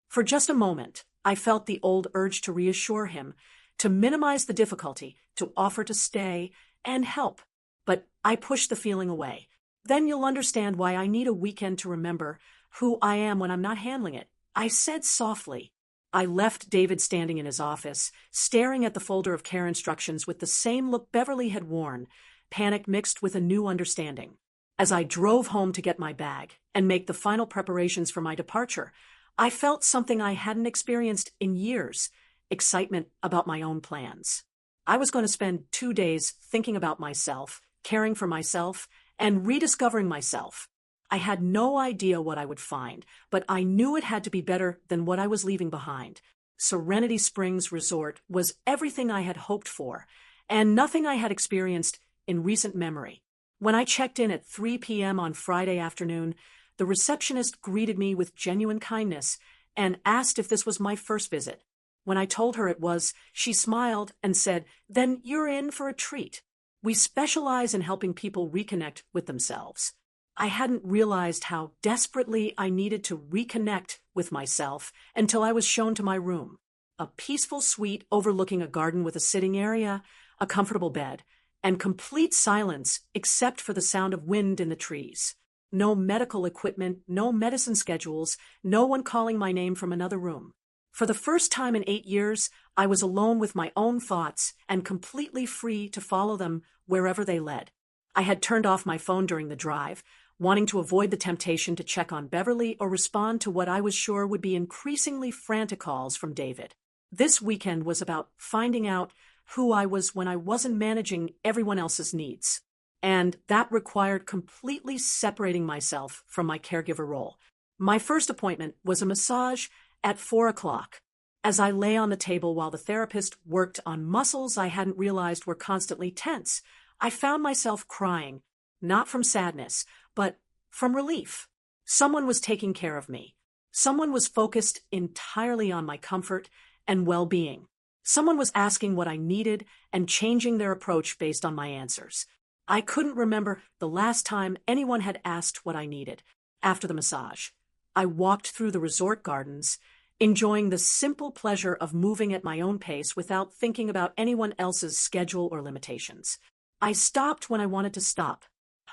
S1: For just a moment, I felt the old urge to reassure him, to minimize the difficulty, to offer to stay and help. But I pushed the feeling away. Then you'll understand why I need a weekend to remember who I am when I'm not handling it, I said softly. I left David standing in his office, staring at the folder of care instructions with the same look Beverly had worn, panic mixed with a new understanding. As I drove home to get my bag and make the final preparations for my departure, I felt something I hadn't experienced in years, excitement about my own plans. I was going to spend 2 days thinking about myself, caring for myself, and rediscovering myself. I had no idea what I would find, but I knew it had to be better than what I was leaving behind. Serenity Springs Resort was everything I had hoped for, and nothing I had experienced in recent memory. When I checked in at 3 p.m. on Friday afternoon, the receptionist greeted me with genuine kindness and asked if this was my first visit. When I told her it was, she smiled and said, "Then you're in for a treat. We specialize in helping people reconnect with themselves." I hadn't realized how desperately I needed to reconnect with myself until I was shown to my room. A peaceful suite overlooking a garden with a sitting area, a comfortable bed, and complete silence except for the sound of wind in the trees. No medical equipment, no medicine schedules, no one calling my name from another room. For the first time in 8 years, I was alone with my own thoughts and completely free to follow them wherever they led. I had turned off my phone during the drive, wanting to avoid the temptation to check on Beverly or respond to what I was sure would be increasingly frantic calls from David. This weekend was about finding out who I was when I wasn't managing everyone else's needs. And that required completely separating myself from my caregiver role. My first appointment was a massage at 4 o'clock. As I lay on the table while the therapist worked on muscles I hadn't realized were constantly tense, I found myself crying, not from sadness, but from relief. Someone was taking care of me. Someone was focused entirely on my comfort and well-being. Someone was asking what I needed and changing their approach based on my answers. I couldn't remember the last time anyone had asked what I needed. After the massage, I walked through the resort gardens, enjoying the simple pleasure of moving at my own pace without thinking about anyone else's schedule or limitations. I stopped when I wanted to stop.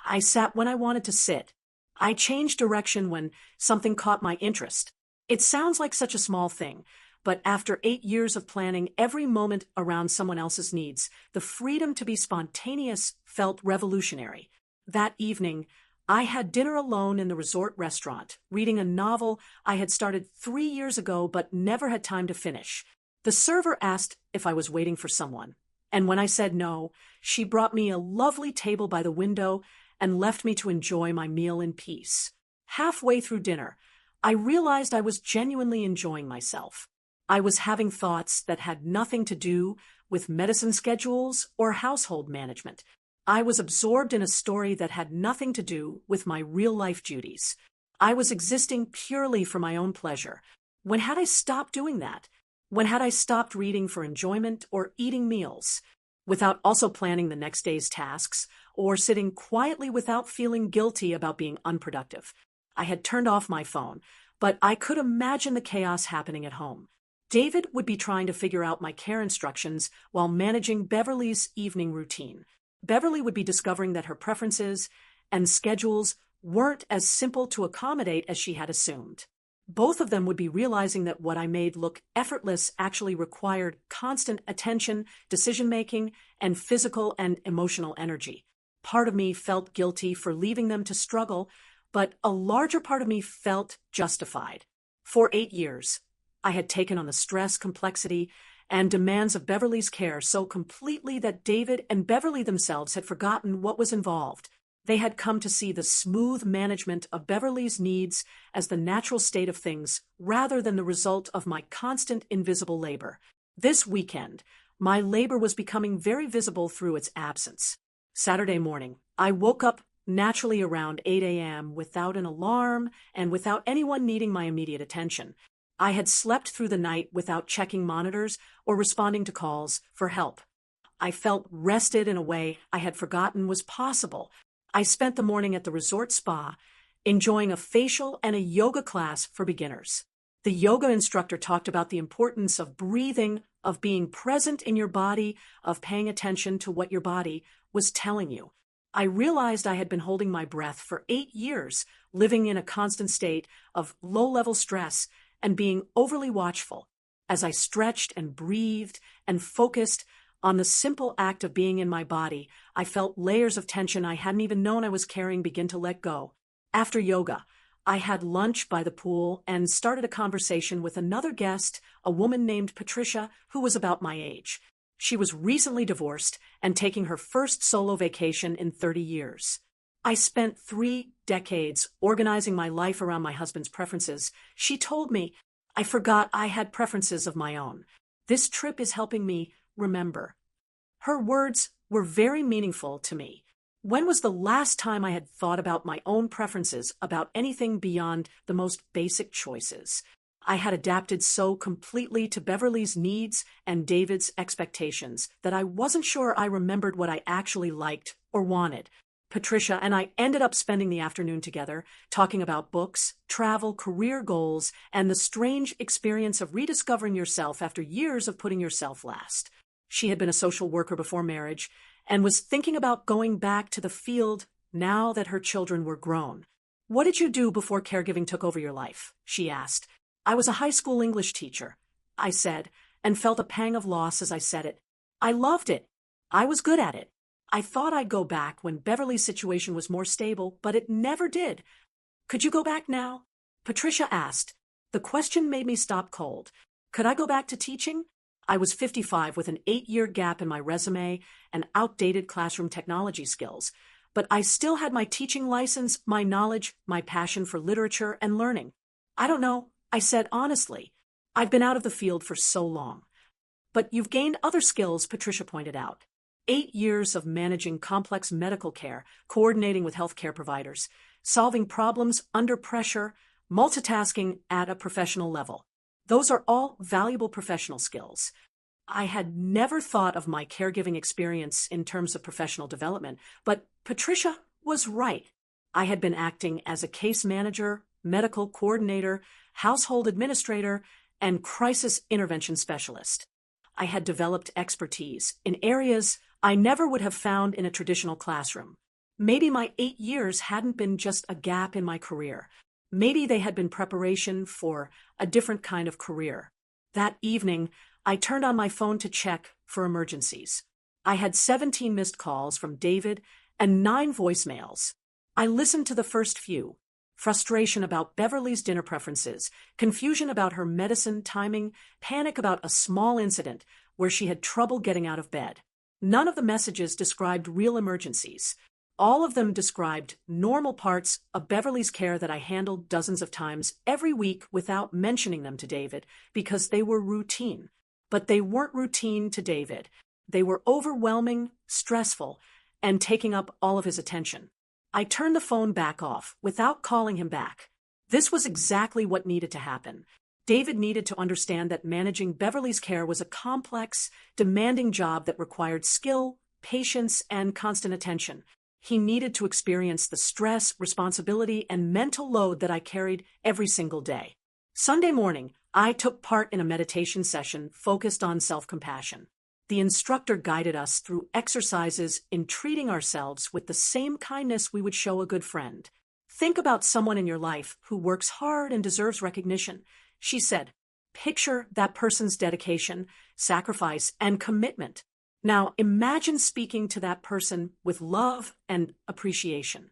S1: I sat when I wanted to sit. I changed direction when something caught my interest. It sounds like such a small thing, but after 8 years of planning every moment around someone else's needs, the freedom to be spontaneous felt revolutionary. That evening, I had dinner alone in the resort restaurant, reading a novel I had started 3 years ago but never had time to finish. The server asked if I was waiting for someone, and when I said no, she brought me a lovely table by the window and left me to enjoy my meal in peace. Halfway through dinner, I realized I was genuinely enjoying myself. I was having thoughts that had nothing to do with medicine schedules or household management. I was absorbed in a story that had nothing to do with my real-life duties. I was existing purely for my own pleasure. When had I stopped doing that? When had I stopped reading for enjoyment or eating meals, without also planning the next day's tasks, or sitting quietly without feeling guilty about being unproductive? I had turned off my phone, but I could imagine the chaos happening at home. David would be trying to figure out my care instructions while managing Beverly's evening routine. Beverly would be discovering that her preferences and schedules weren't as simple to accommodate as she had assumed. Both of them would be realizing that what I made look effortless actually required constant attention, decision-making, and physical and emotional energy. Part of me felt guilty for leaving them to struggle, but a larger part of me felt justified. For 8 years, I had taken on the stress, complexity, and demands of Beverly's care so completely that David and Beverly themselves had forgotten what was involved. They had come to see the smooth management of Beverly's needs as the natural state of things rather than the result of my constant invisible labor. This weekend, my labor was becoming very visible through its absence. Saturday morning, I woke up naturally around 8 a.m. without an alarm and without anyone needing my immediate attention. I had slept through the night without checking monitors or responding to calls for help. I felt rested in a way I had forgotten was possible. I spent the morning at the resort spa, enjoying a facial and a yoga class for beginners. The yoga instructor talked about the importance of breathing, of being present in your body, of paying attention to what your body was telling you. I realized I had been holding my breath for 8 years, living in a constant state of low-level stress and being overly watchful. As I stretched and breathed and focused on the simple act of being in my body, I felt layers of tension I hadn't even known I was carrying begin to let go. After yoga, I had lunch by the pool and started a conversation with another guest, a woman named Patricia, who was about my age. She was recently divorced and taking her first solo vacation in 30 years. I spent 3 decades organizing my life around my husband's preferences. She told me, I forgot I had preferences of my own. This trip is helping me remember. Her words were very meaningful to me. When was the last time I had thought about my own preferences, about anything beyond the most basic choices? I had adapted so completely to Beverly's needs and David's expectations that I wasn't sure I remembered what I actually liked or wanted. Patricia and I ended up spending the afternoon together, talking about books, travel, career goals, and the strange experience of rediscovering yourself after years of putting yourself last. She had been a social worker before marriage and was thinking about going back to the field now that her children were grown. "What did you do before caregiving took over your life?" she asked. "I was a high school English teacher," I said, and felt a pang of loss as I said it. I loved it. I was good at it. I thought I'd go back when Beverly's situation was more stable, but it never did. "Could you go back now?" Patricia asked. The question made me stop cold. Could I go back to teaching? I was 55 with an 8-year gap in my resume and outdated classroom technology skills, but I still had my teaching license, my knowledge, my passion for literature and learning. "I don't know," I said honestly. "I've been out of the field for so long." "But you've gained other skills," Patricia pointed out. 8 years of managing complex medical care, coordinating with healthcare providers, solving problems under pressure, multitasking at a professional level. Those are all valuable professional skills. I had never thought of my caregiving experience in terms of professional development, but Patricia was right. I had been acting as a case manager, medical coordinator, household administrator, and crisis intervention specialist. I had developed expertise in areas I never would have found in a traditional classroom. Maybe my 8 years hadn't been just a gap in my career. Maybe they had been preparation for a different kind of career. That evening, I turned on my phone to check for emergencies. I had 17 missed calls from David and 9 voicemails. I listened to the first few. Frustration about Beverly's dinner preferences, confusion about her medicine timing, panic about a small incident where she had trouble getting out of bed. None of the messages described real emergencies. All of them described normal parts of Beverly's care that I handled dozens of times every week without mentioning them to David because they were routine. But they weren't routine to David. They were overwhelming, stressful, and taking up all of his attention. I turned the phone back off without calling him back. This was exactly what needed to happen. David needed to understand that managing Beverly's care was a complex, demanding job that required skill, patience, and constant attention. He needed to experience the stress, responsibility, and mental load that I carried every single day. Sunday morning, I took part in a meditation session focused on self-compassion. The instructor guided us through exercises in treating ourselves with the same kindness we would show a good friend. Think about someone in your life who works hard and deserves recognition. She said, picture that person's dedication, sacrifice, and commitment. Now imagine speaking to that person with love and appreciation.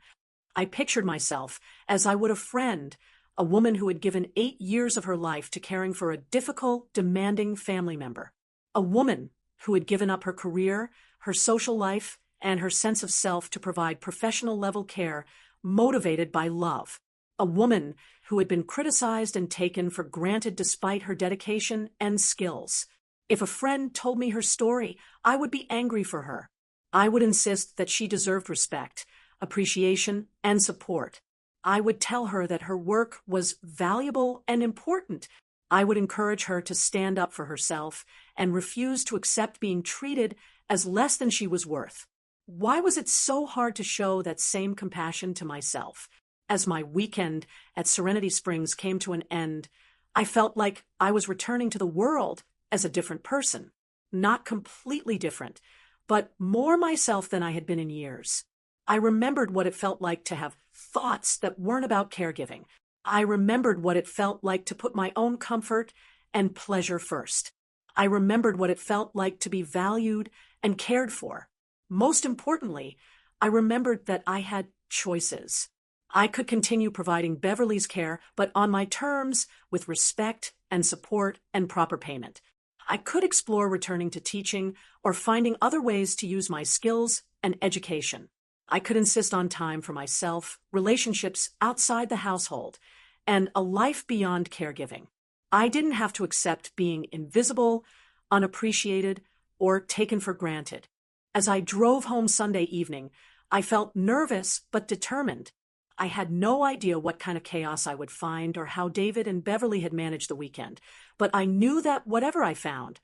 S1: I pictured myself as I would a friend, a woman who had given 8 years of her life to caring for a difficult, demanding family member. A woman who had given up her career, her social life, and her sense of self to provide professional-level care, motivated by love. A woman who had been criticized and taken for granted despite her dedication and skills. If a friend told me her story, I would be angry for her. I would insist that she deserved respect, appreciation, and support. I would tell her that her work was valuable and important. I would encourage her to stand up for herself and refuse to accept being treated as less than she was worth. Why was it so hard to show that same compassion to myself? As my weekend at Serenity Springs came to an end, I felt like I was returning to the world as a different person. Not completely different, but more myself than I had been in years. I remembered what it felt like to have thoughts that weren't about caregiving. I remembered what it felt like to put my own comfort and pleasure first. I remembered what it felt like to be valued and cared for. Most importantly, I remembered that I had choices. I could continue providing Beverly's care, but on my terms, with respect and support and proper payment. I could explore returning to teaching or finding other ways to use my skills and education. I could insist on time for myself, relationships outside the household, and a life beyond caregiving. I didn't have to accept being invisible, unappreciated, or taken for granted. As I drove home Sunday evening, I felt nervous but determined. I had no idea what kind of chaos I would find or how David and Beverly had managed the weekend, but I knew that whatever I found,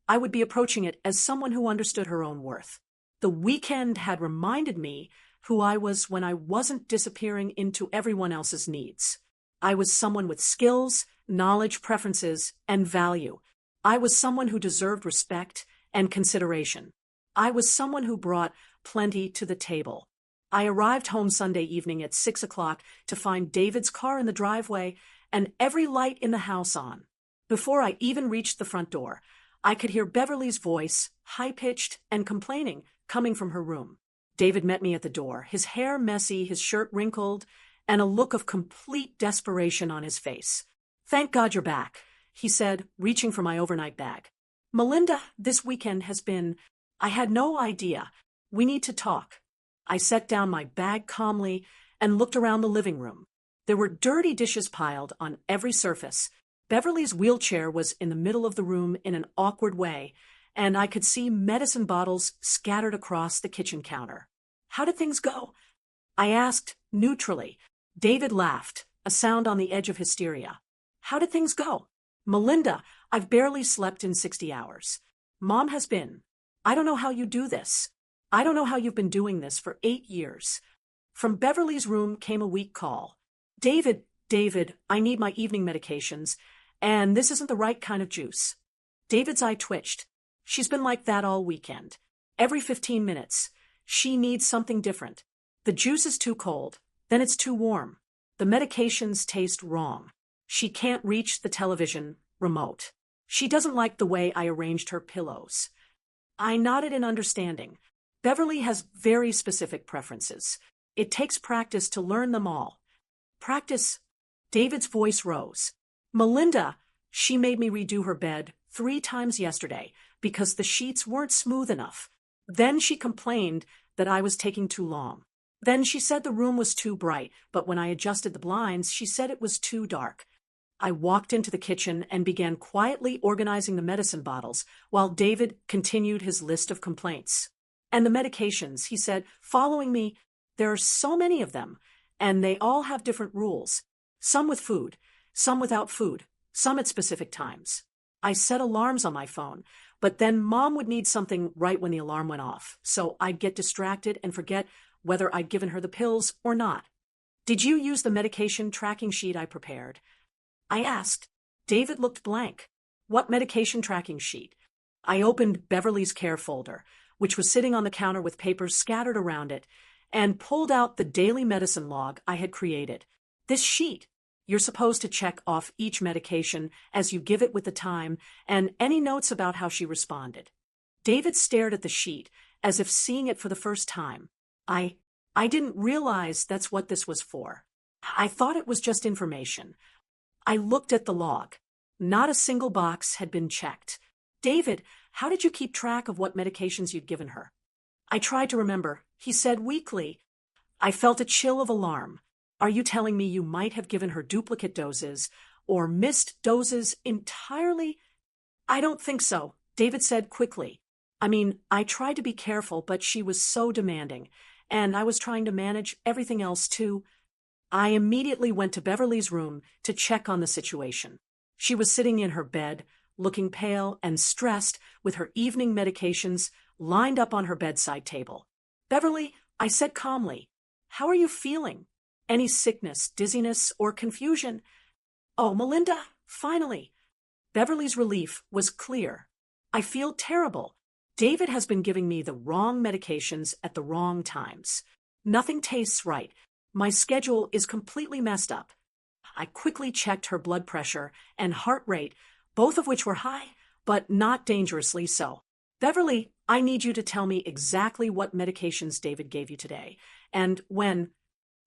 S1: I would be approaching it as someone who understood her own worth. The weekend had reminded me who I was when I wasn't disappearing into everyone else's needs. I was someone with skills, knowledge, preferences, and value. I was someone who deserved respect and consideration. I was someone who brought plenty to the table. I arrived home Sunday evening at 6 o'clock to find David's car in the driveway and every light in the house on. Before I even reached the front door, I could hear Beverly's voice, high-pitched and complaining, coming from her room. David met me at the door, his hair messy, his shirt wrinkled, and a look of complete desperation on his face. "Thank God you're back," he said, reaching for my overnight bag. "Melinda, this weekend has been... I had no idea. We need to talk." I set down my bag calmly and looked around the living room. There were dirty dishes piled on every surface. Beverly's wheelchair was in the middle of the room in an awkward way, and I could see medicine bottles scattered across the kitchen counter. "How did things go?" I asked, neutrally. David laughed, a sound on the edge of hysteria. "How did things go?" "Melinda, I've barely slept in 60 hours. Mom has been. I don't know how you do this. I don't know how you've been doing this for 8 years. From Beverly's room came a weak call. David, I need my evening medications, and this isn't the right kind of juice." David's eye twitched. "She's been like that all weekend. Every 15 minutes. She needs something different. The juice is too cold, then it's too warm. The medications taste wrong. She can't reach the television remote. She doesn't like the way I arranged her pillows." I nodded in understanding. Beverly has very specific preferences. It takes practice to learn them all. "Practice?" David's voice rose. "Melinda, she made me redo her bed 3 times yesterday because the sheets weren't smooth enough. Then she complained that I was taking too long. Then she said the room was too bright, but when I adjusted the blinds, she said it was too dark." I walked into the kitchen and began quietly organizing the medicine bottles while David continued his list of complaints. "And the medications," he said, following me. "There are so many of them, and they all have different rules. Some with food, some without food, some at specific times. I set alarms on my phone, but then Mom would need something right when the alarm went off, so I'd get distracted and forget whether I'd given her the pills or not." "Did you use the medication tracking sheet I prepared?" I asked. David looked blank. What medication tracking sheet? I opened Beverly's care folder, which was sitting on the counter with papers scattered around it, and pulled out the daily medicine log I had created. This sheet. You're supposed to check off each medication as you give it with the time and any notes about how she responded. David stared at the sheet as if seeing it for the first time. I didn't realize that's what this was for. I thought it was just information. I looked at the log. Not a single box had been checked. David, how did you keep track of what medications you'd given her? I tried to remember, he said weakly. I felt a chill of alarm. Are you telling me you might have given her duplicate doses or missed doses entirely? I don't think so, David said quickly. I mean, I tried to be careful, but she was so demanding, and I was trying to manage everything else too. I immediately went to Beverly's room to check on the situation. She was sitting in her bed, looking pale and stressed with her evening medications lined up on her bedside table. Beverly, I said calmly, how are you feeling? Any sickness, dizziness, or confusion? Oh, Melinda, finally. Beverly's relief was clear. I feel terrible. David has been giving me the wrong medications at the wrong times. Nothing tastes right. My schedule is completely messed up. I quickly checked her blood pressure and heart rate, both of which were high, but not dangerously so. Beverly, I need you to tell me exactly what medications David gave you today, and when,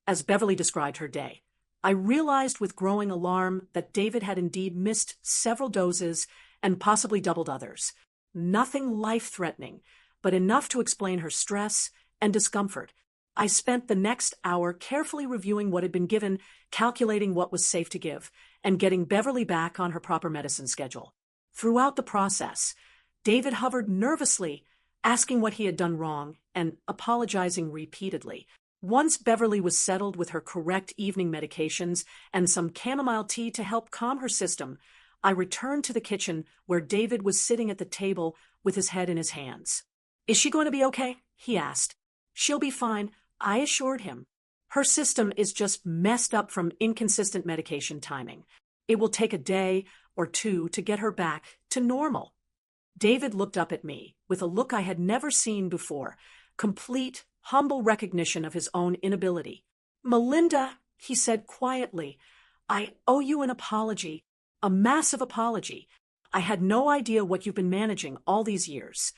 S1: as Beverly described her day. I realized with growing alarm that David had indeed missed several doses and possibly doubled others. Nothing life-threatening, but enough to explain her stress and discomfort. I spent the next hour carefully reviewing what had been given, calculating what was safe to give, and getting Beverly back on her proper medicine schedule. Throughout the process, David hovered nervously, asking what he had done wrong and apologizing repeatedly. Once Beverly was settled with her correct evening medications and some chamomile tea to help calm her system, I returned to the kitchen where David was sitting at the table with his head in his hands. Is she going to be okay? He asked. She'll be fine, I assured him. Her system is just messed up from inconsistent medication timing. It will take a day or two to get her back to normal. David looked up at me with a look I had never seen before, complete, humble recognition of his own inability. Melinda, he said quietly, I owe you an apology, a massive apology. I had no idea what you've been managing all these years.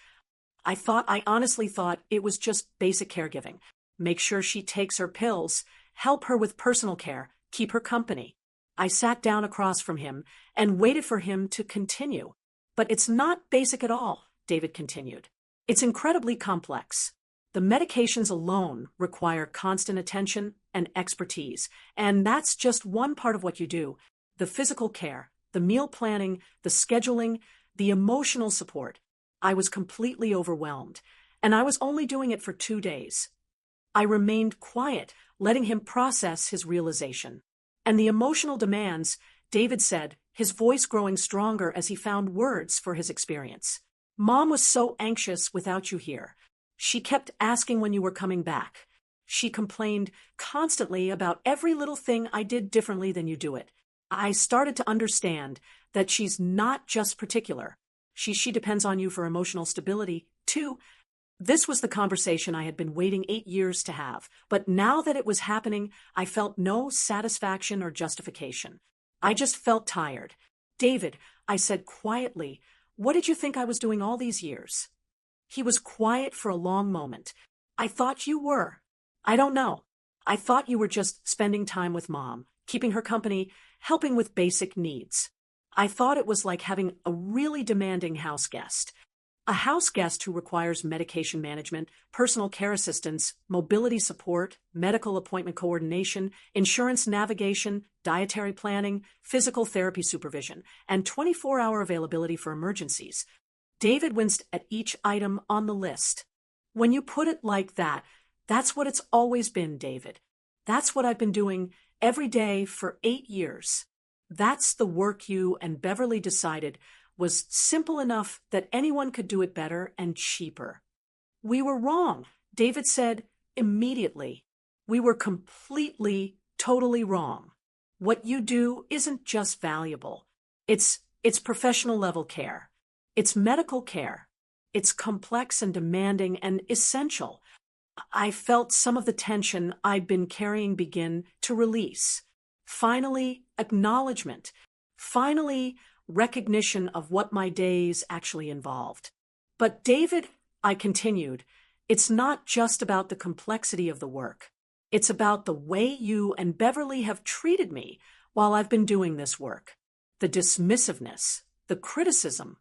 S1: I honestly thought it was just basic caregiving. Make sure she takes her pills, help her with personal care, keep her company. I sat down across from him and waited for him to continue. But it's not basic at all, David continued. It's incredibly complex. The medications alone require constant attention and expertise, and that's just one part of what you do. The physical care, the meal planning, the scheduling, the emotional support. I was completely overwhelmed, and I was only doing it for 2 days. I remained quiet, letting him process his realization. And the emotional demands, David said, his voice growing stronger as he found words for his experience. Mom was so anxious without you here. She kept asking when you were coming back. She complained constantly about every little thing I did differently than you do it. I started to understand that she's not just particular. She depends on you for emotional stability, too. This was the conversation I had been waiting 8 years to have, but now that it was happening, I felt no satisfaction or justification. I just felt tired. David, I said quietly, what did you think I was doing all these years? He was quiet for a long moment. I thought you were. I don't know. I thought you were just spending time with Mom, keeping her company, helping with basic needs. I thought it was like having a really demanding house guest. A house guest who requires medication management, personal care assistance, mobility support, medical appointment coordination, insurance navigation, dietary planning, physical therapy supervision, and 24-hour availability for emergencies. David winced at each item on the list. When you put it like that, that's what it's always been, David. That's what I've been doing every day for 8 years. That's the work you and Beverly decided was simple enough that anyone could do it better and cheaper. We were wrong, David said immediately. We were completely, totally wrong. What you do isn't just valuable. It's professional level care. It's medical care. It's complex and demanding and essential. I felt some of the tension I'd been carrying begin to release. Finally, acknowledgement. Finally, recognition of what my days actually involved. But David, I continued, it's not just about the complexity of the work. It's about the way you and Beverly have treated me while I've been doing this work. The dismissiveness, the criticism,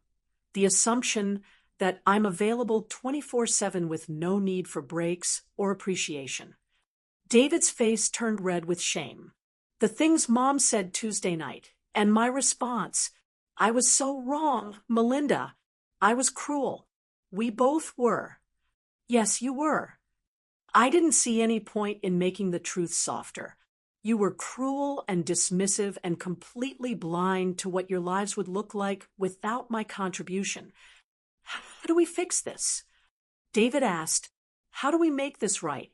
S1: the assumption that I'm available 24/7 with no need for breaks or appreciation. David's face turned red with shame. The things Mom said Tuesday night, and my response. I was so wrong, Melinda. I was cruel. We both were. Yes, you were. I didn't see any point in making the truth softer. You were cruel and dismissive and completely blind to what your lives would look like without my contribution. How do we fix this? David asked, how do we make this right?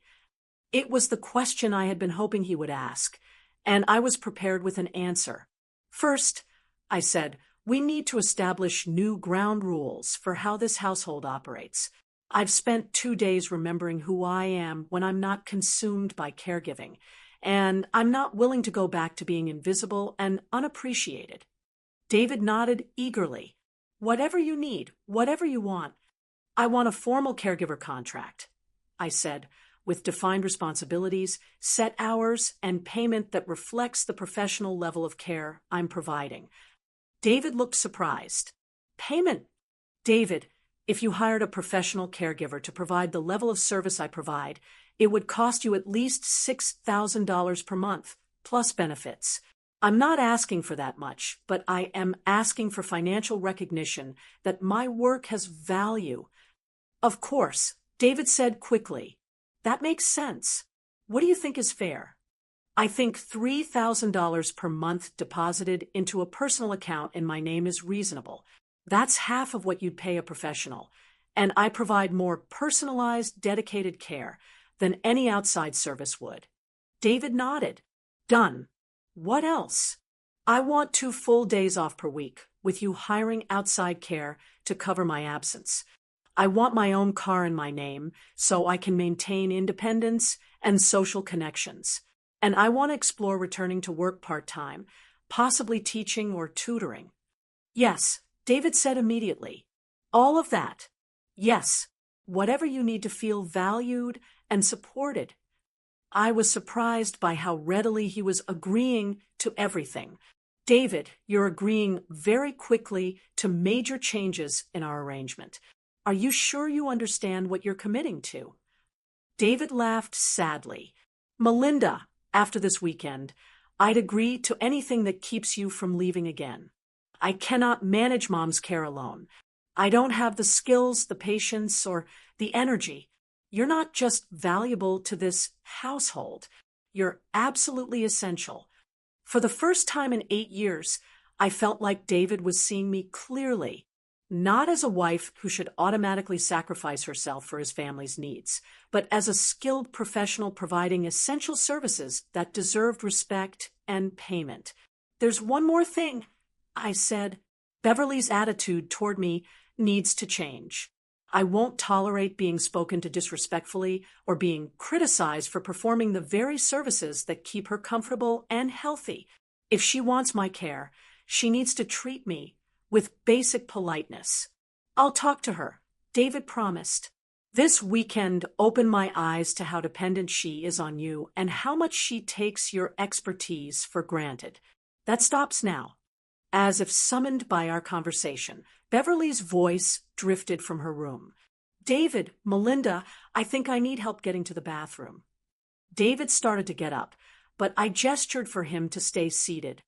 S1: It was the question I had been hoping he would ask, and I was prepared with an answer. First, I said, we need to establish new ground rules for how this household operates. I've spent 2 days remembering who I am when I'm not consumed by caregiving, and I'm not willing to go back to being invisible and unappreciated. David nodded eagerly. Whatever you need, whatever you want. I want a formal caregiver contract, I said, with defined responsibilities, set hours, and payment that reflects the professional level of care I'm providing. David looked surprised. Payment? David, if you hired a professional caregiver to provide the level of service I provide, it would cost you at least $6,000 per month, plus benefits. I'm not asking for that much, but I am asking for financial recognition that my work has value. Of course, David said quickly. That makes sense. What do you think is fair? I think $3,000 per month deposited into a personal account in my name is reasonable. That's half of what you'd pay a professional, and I provide more personalized, dedicated care than any outside service would. David nodded. Done. What else? I want 2 full days off per week, with you hiring outside care to cover my absence. I want my own car in my name so I can maintain independence and social connections. And I want to explore returning to work part-time, possibly teaching or tutoring. Yes, David said immediately. All of that. Yes, whatever you need to feel valued and supported. I was surprised by how readily he was agreeing to everything. David, you're agreeing very quickly to major changes in our arrangement. Are you sure you understand what you're committing to? David laughed sadly. Melinda, after this weekend, I'd agree to anything that keeps you from leaving again. I cannot manage Mom's care alone. I don't have the skills, the patience, or the energy. You're not just valuable to this household. You're absolutely essential. For the first time in 8 years, I felt like David was seeing me clearly, not as a wife who should automatically sacrifice herself for his family's needs, but as a skilled professional providing essential services that deserved respect and payment. There's one more thing, I said. Beverly's attitude toward me needs to change. I won't tolerate being spoken to disrespectfully or being criticized for performing the very services that keep her comfortable and healthy. If she wants my care, she needs to treat me with basic politeness. I'll talk to her, David promised. This weekend opened my eyes to how dependent she is on you and how much she takes your expertise for granted. That stops now. As if summoned by our conversation, Beverly's voice drifted from her room. David, Melinda, I think I need help getting to the bathroom. David started to get up, but I gestured for him to stay seated.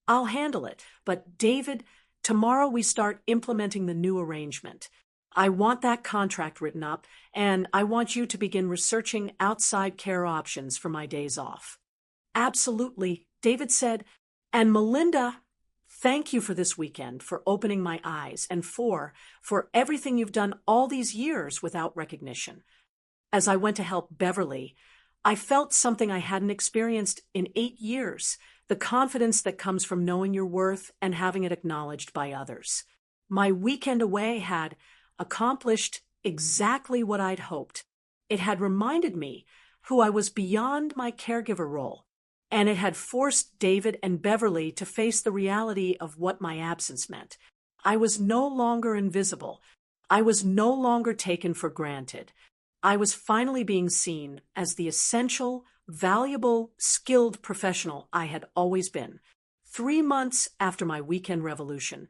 S1: I'll handle it, but David, tomorrow we start implementing the new arrangement. I want that contract written up, and I want you to begin researching outside care options for my days off. Absolutely, David said. And Melinda, thank you for this weekend, for opening my eyes, and for everything you've done all these years without recognition. As I went to help Beverly, I felt something I hadn't experienced in 8 years, the confidence that comes from knowing your worth and having it acknowledged by others. My weekend away had accomplished exactly what I'd hoped. It had reminded me who I was beyond my caregiver role, and it had forced David and Beverly to face the reality of what my absence meant. I was no longer invisible. I was no longer taken for granted. I was finally being seen as the essential, valuable, skilled professional I had always been. 3 months after my weekend revolution,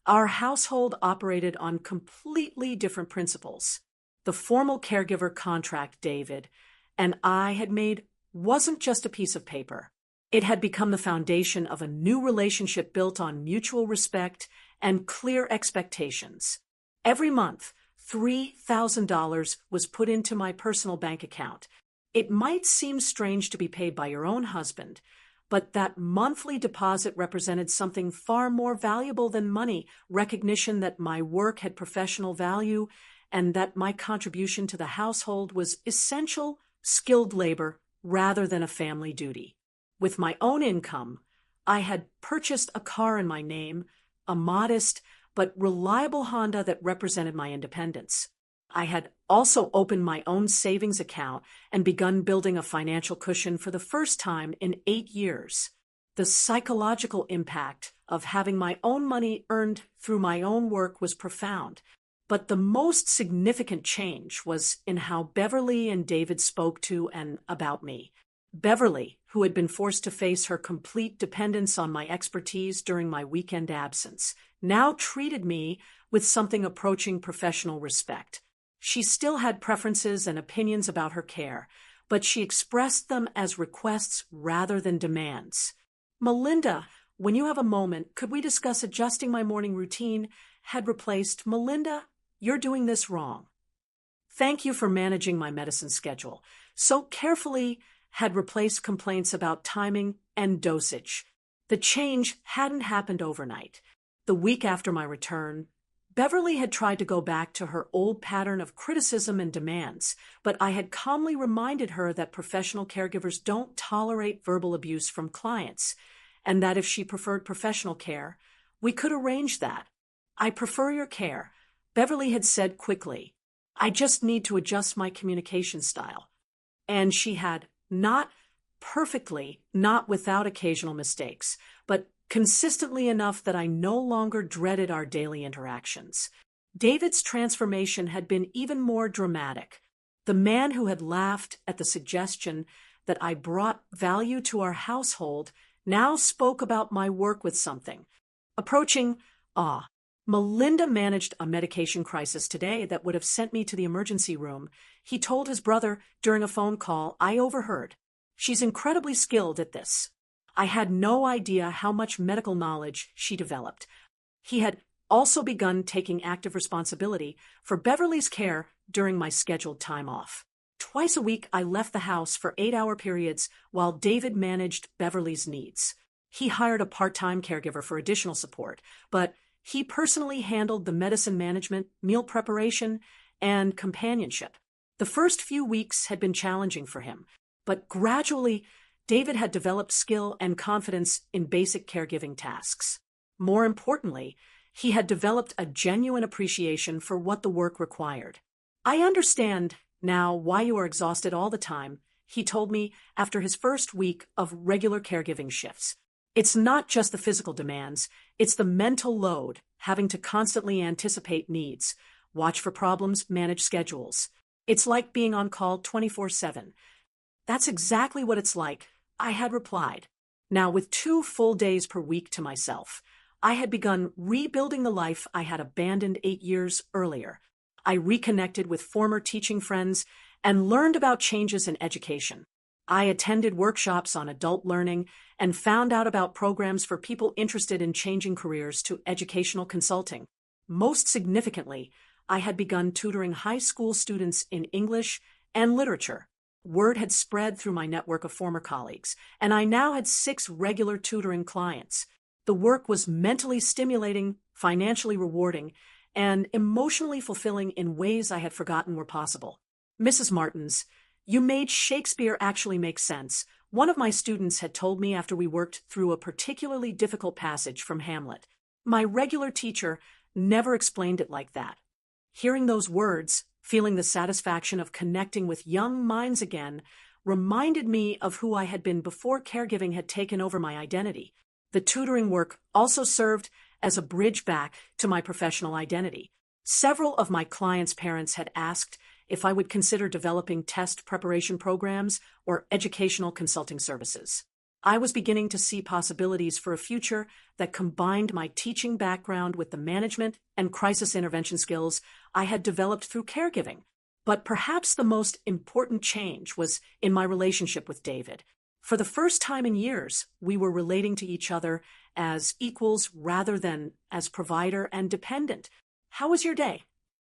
S1: our household operated on completely different principles. The formal caregiver contract David and I had made wasn't just a piece of paper. It had become the foundation of a new relationship built on mutual respect and clear expectations. Every month, $3,000 was put into my personal bank account. It might seem strange to be paid by your own husband, but that monthly deposit represented something far more valuable than money, recognition that my work had professional value and that my contribution to the household was essential, skilled labor rather than a family duty. With my own income, I had purchased a car in my name, a modest but reliable Honda that represented my independence. I had also opened my own savings account and begun building a financial cushion for the first time in 8 years. The psychological impact of having my own money earned through my own work was profound. But the most significant change was in how Beverly and David spoke to and about me. Beverly, who had been forced to face her complete dependence on my expertise during my weekend absence, now treated me with something approaching professional respect. She still had preferences and opinions about her care, but she expressed them as requests rather than demands. Melinda, when you have a moment, could we discuss adjusting my morning routine? Had replaced, Melinda, you're doing this wrong. Thank you for managing my medicine schedule. So carefully had replaced complaints about timing and dosage. The change hadn't happened overnight. The week after my return, Beverly had tried to go back to her old pattern of criticism and demands, but I had calmly reminded her that professional caregivers don't tolerate verbal abuse from clients, and that if she preferred professional care, we could arrange that. I prefer your care, Beverly had said quickly. I just need to adjust my communication style. And she had not perfectly, not without occasional mistakes, but consistently enough that I no longer dreaded our daily interactions. David's transformation had been even more dramatic. The man who had laughed at the suggestion that I brought value to our household now spoke about my work with something approaching awe. Melinda managed a medication crisis today that would have sent me to the emergency room. He told his brother during a phone call I overheard. She's incredibly skilled at this. I had no idea how much medical knowledge she developed. He had also begun taking active responsibility for Beverly's care during my scheduled time off. Twice a week, I left the house for 8-hour periods while David managed Beverly's needs. He hired a part-time caregiver for additional support, but he personally handled the medicine management, meal preparation, and companionship. The first few weeks had been challenging for him, but gradually, David had developed skill and confidence in basic caregiving tasks. More importantly, he had developed a genuine appreciation for what the work required. I understand now why you are exhausted all the time, he told me after his first week of regular caregiving shifts. It's not just the physical demands, it's the mental load, having to constantly anticipate needs, watch for problems, manage schedules. It's like being on call 24/7. That's exactly what it's like, I had replied. Now, with 2 full days per week to myself, I had begun rebuilding the life I had abandoned 8 years earlier. I reconnected with former teaching friends and learned about changes in education. I attended workshops on adult learning and found out about programs for people interested in changing careers to educational consulting. Most significantly, I had begun tutoring high school students in English and literature. Word had spread through my network of former colleagues, and I now had 6 regular tutoring clients. The work was mentally stimulating, financially rewarding, and emotionally fulfilling in ways I had forgotten were possible. Mrs. Martins, You made Shakespeare actually make sense. One of my students had told me after we worked through a particularly difficult passage from Hamlet. My regular teacher never explained it like that. Hearing those words, feeling the satisfaction of connecting with young minds again, reminded me of who I had been before caregiving had taken over my identity. The tutoring work also served as a bridge back to my professional identity. Several of my clients' parents had asked if I would consider developing test preparation programs or educational consulting services. I was beginning to see possibilities for a future that combined my teaching background with the management and crisis intervention skills I had developed through caregiving. But perhaps the most important change was in my relationship with David. For the first time in years, we were relating to each other as equals rather than as provider and dependent. "How was your day?"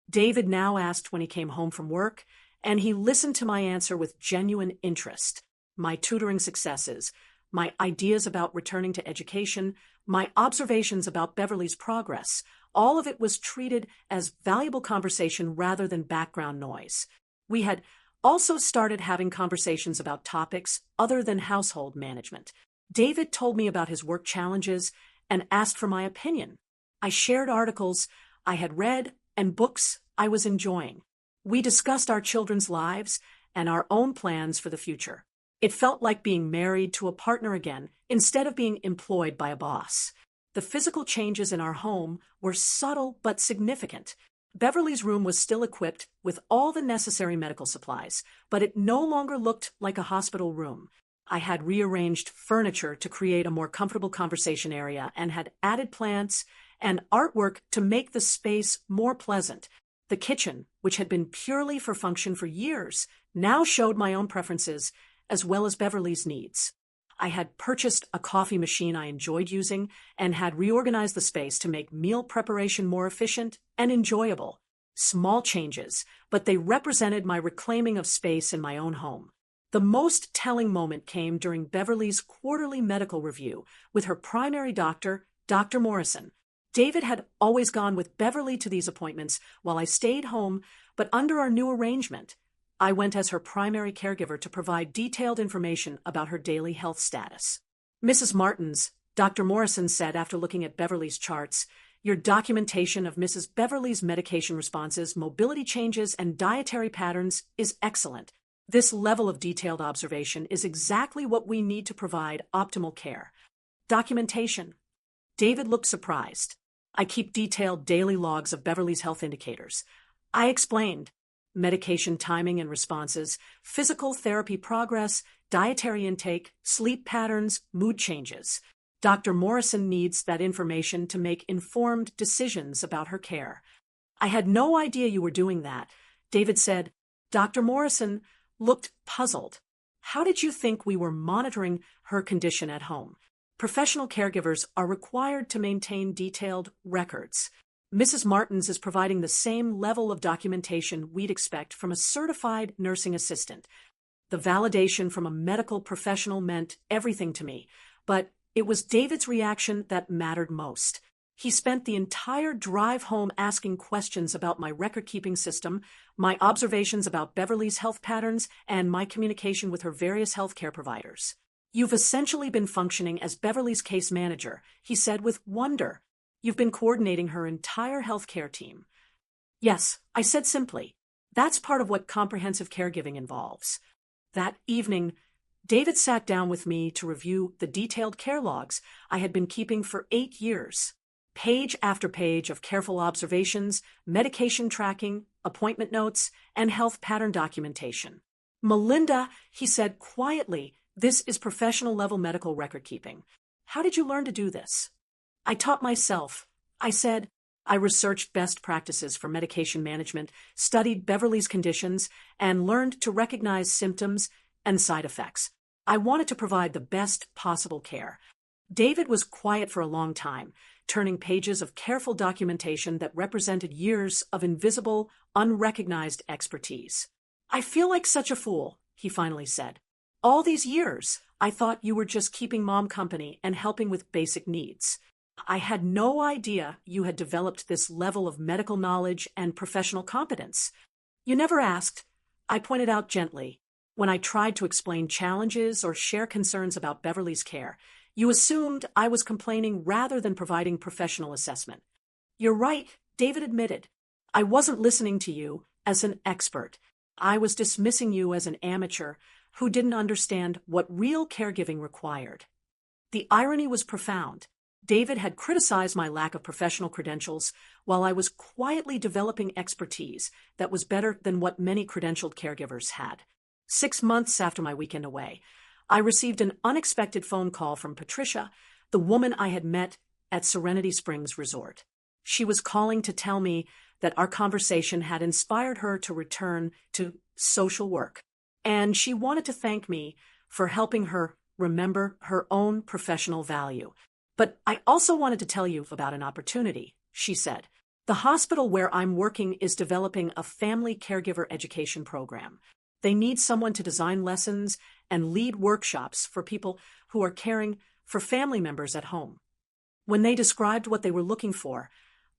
S1: David now asked when he came home from work, and he listened to my answer with genuine interest. My tutoring successes, my ideas about returning to education, my observations about Beverly's progress, all of it was treated as valuable conversation rather than background noise. We had also started having conversations about topics other than household management. David told me about his work challenges and asked for my opinion. I shared articles I had read and books I was enjoying. We discussed our children's lives and our own plans for the future. It felt like being married to a partner again instead of being employed by a boss. The physical changes in our home were subtle but significant. Beverly's room was still equipped with all the necessary medical supplies, but it no longer looked like a hospital room. I had rearranged furniture to create a more comfortable conversation area and had added plants and artwork to make the space more pleasant. The kitchen, which had been purely for function for years, now showed my own preferences as well as Beverly's needs. I had purchased a coffee machine I enjoyed using and had reorganized the space to make meal preparation more efficient and enjoyable. Small changes, but they represented my reclaiming of space in my own home. The most telling moment came during Beverly's quarterly medical review with her primary doctor, Dr. Morrison. David had always gone with Beverly to these appointments while I stayed home, but under our new arrangement, I went as her primary caregiver to provide detailed information about her daily health status. "Mrs. Martins," Dr. Morrison said after looking at Beverly's charts, "your documentation of Mrs. Beverly's medication responses, mobility changes, and dietary patterns is excellent. This level of detailed observation is exactly what we need to provide optimal care." Documentation. David looked surprised. "I keep detailed daily logs of Beverly's health indicators." I explained. Medication timing and responses, physical therapy progress, dietary intake, sleep patterns, mood changes. Dr. Morrison needs that information to make informed decisions about her care. "I had no idea you were doing that," David said. Dr. Morrison looked puzzled. "How did you think we were monitoring her condition at home?" Professional caregivers are required to maintain detailed records. Mrs. Martins is providing the same level of documentation we'd expect from a certified nursing assistant. The validation from a medical professional meant everything to me, but it was David's reaction that mattered most. He spent the entire drive home asking questions about my record-keeping system, my observations about Beverly's health patterns, and my communication with her various healthcare providers. "You've essentially been functioning as Beverly's case manager," he said with wonder. "You've been coordinating her entire healthcare team." "Yes," I said simply. "That's part of what comprehensive caregiving involves." That evening, David sat down with me to review the detailed care logs I had been keeping for 8 years. Page after page of careful observations, medication tracking, appointment notes, and health pattern documentation. "Melinda," he said quietly, "this is professional-level medical record-keeping. How did you learn to do this?" "I taught myself," I said. "I researched best practices for medication management, studied Beverly's conditions, and learned to recognize symptoms and side effects. I wanted to provide the best possible care." David was quiet for a long time, turning pages of careful documentation that represented years of invisible, unrecognized expertise. "I feel like such a fool," he finally said. "All these years, I thought you were just keeping Mom company and helping with basic needs. I had no idea you had developed this level of medical knowledge and professional competence." "You never asked," I pointed out gently. When I tried to explain challenges or share concerns about Beverly's care, you assumed I was complaining rather than providing professional assessment. You're right, David admitted. I wasn't listening to you as an expert. I was dismissing you as an amateur who didn't understand what real caregiving required. The irony was profound. David had criticized my lack of professional credentials while I was quietly developing expertise that was better than what many credentialed caregivers had. 6 months after my weekend away, I received an unexpected phone call from Patricia, the woman I had met at Serenity Springs Resort. She was calling to tell me that our conversation had inspired her to return to social work, and she wanted to thank me for helping her remember her own professional value. But I also wanted to tell you about an opportunity, she said. The hospital where I'm working is developing a family caregiver education program. They need someone to design lessons and lead workshops for people who are caring for family members at home. When they described what they were looking for,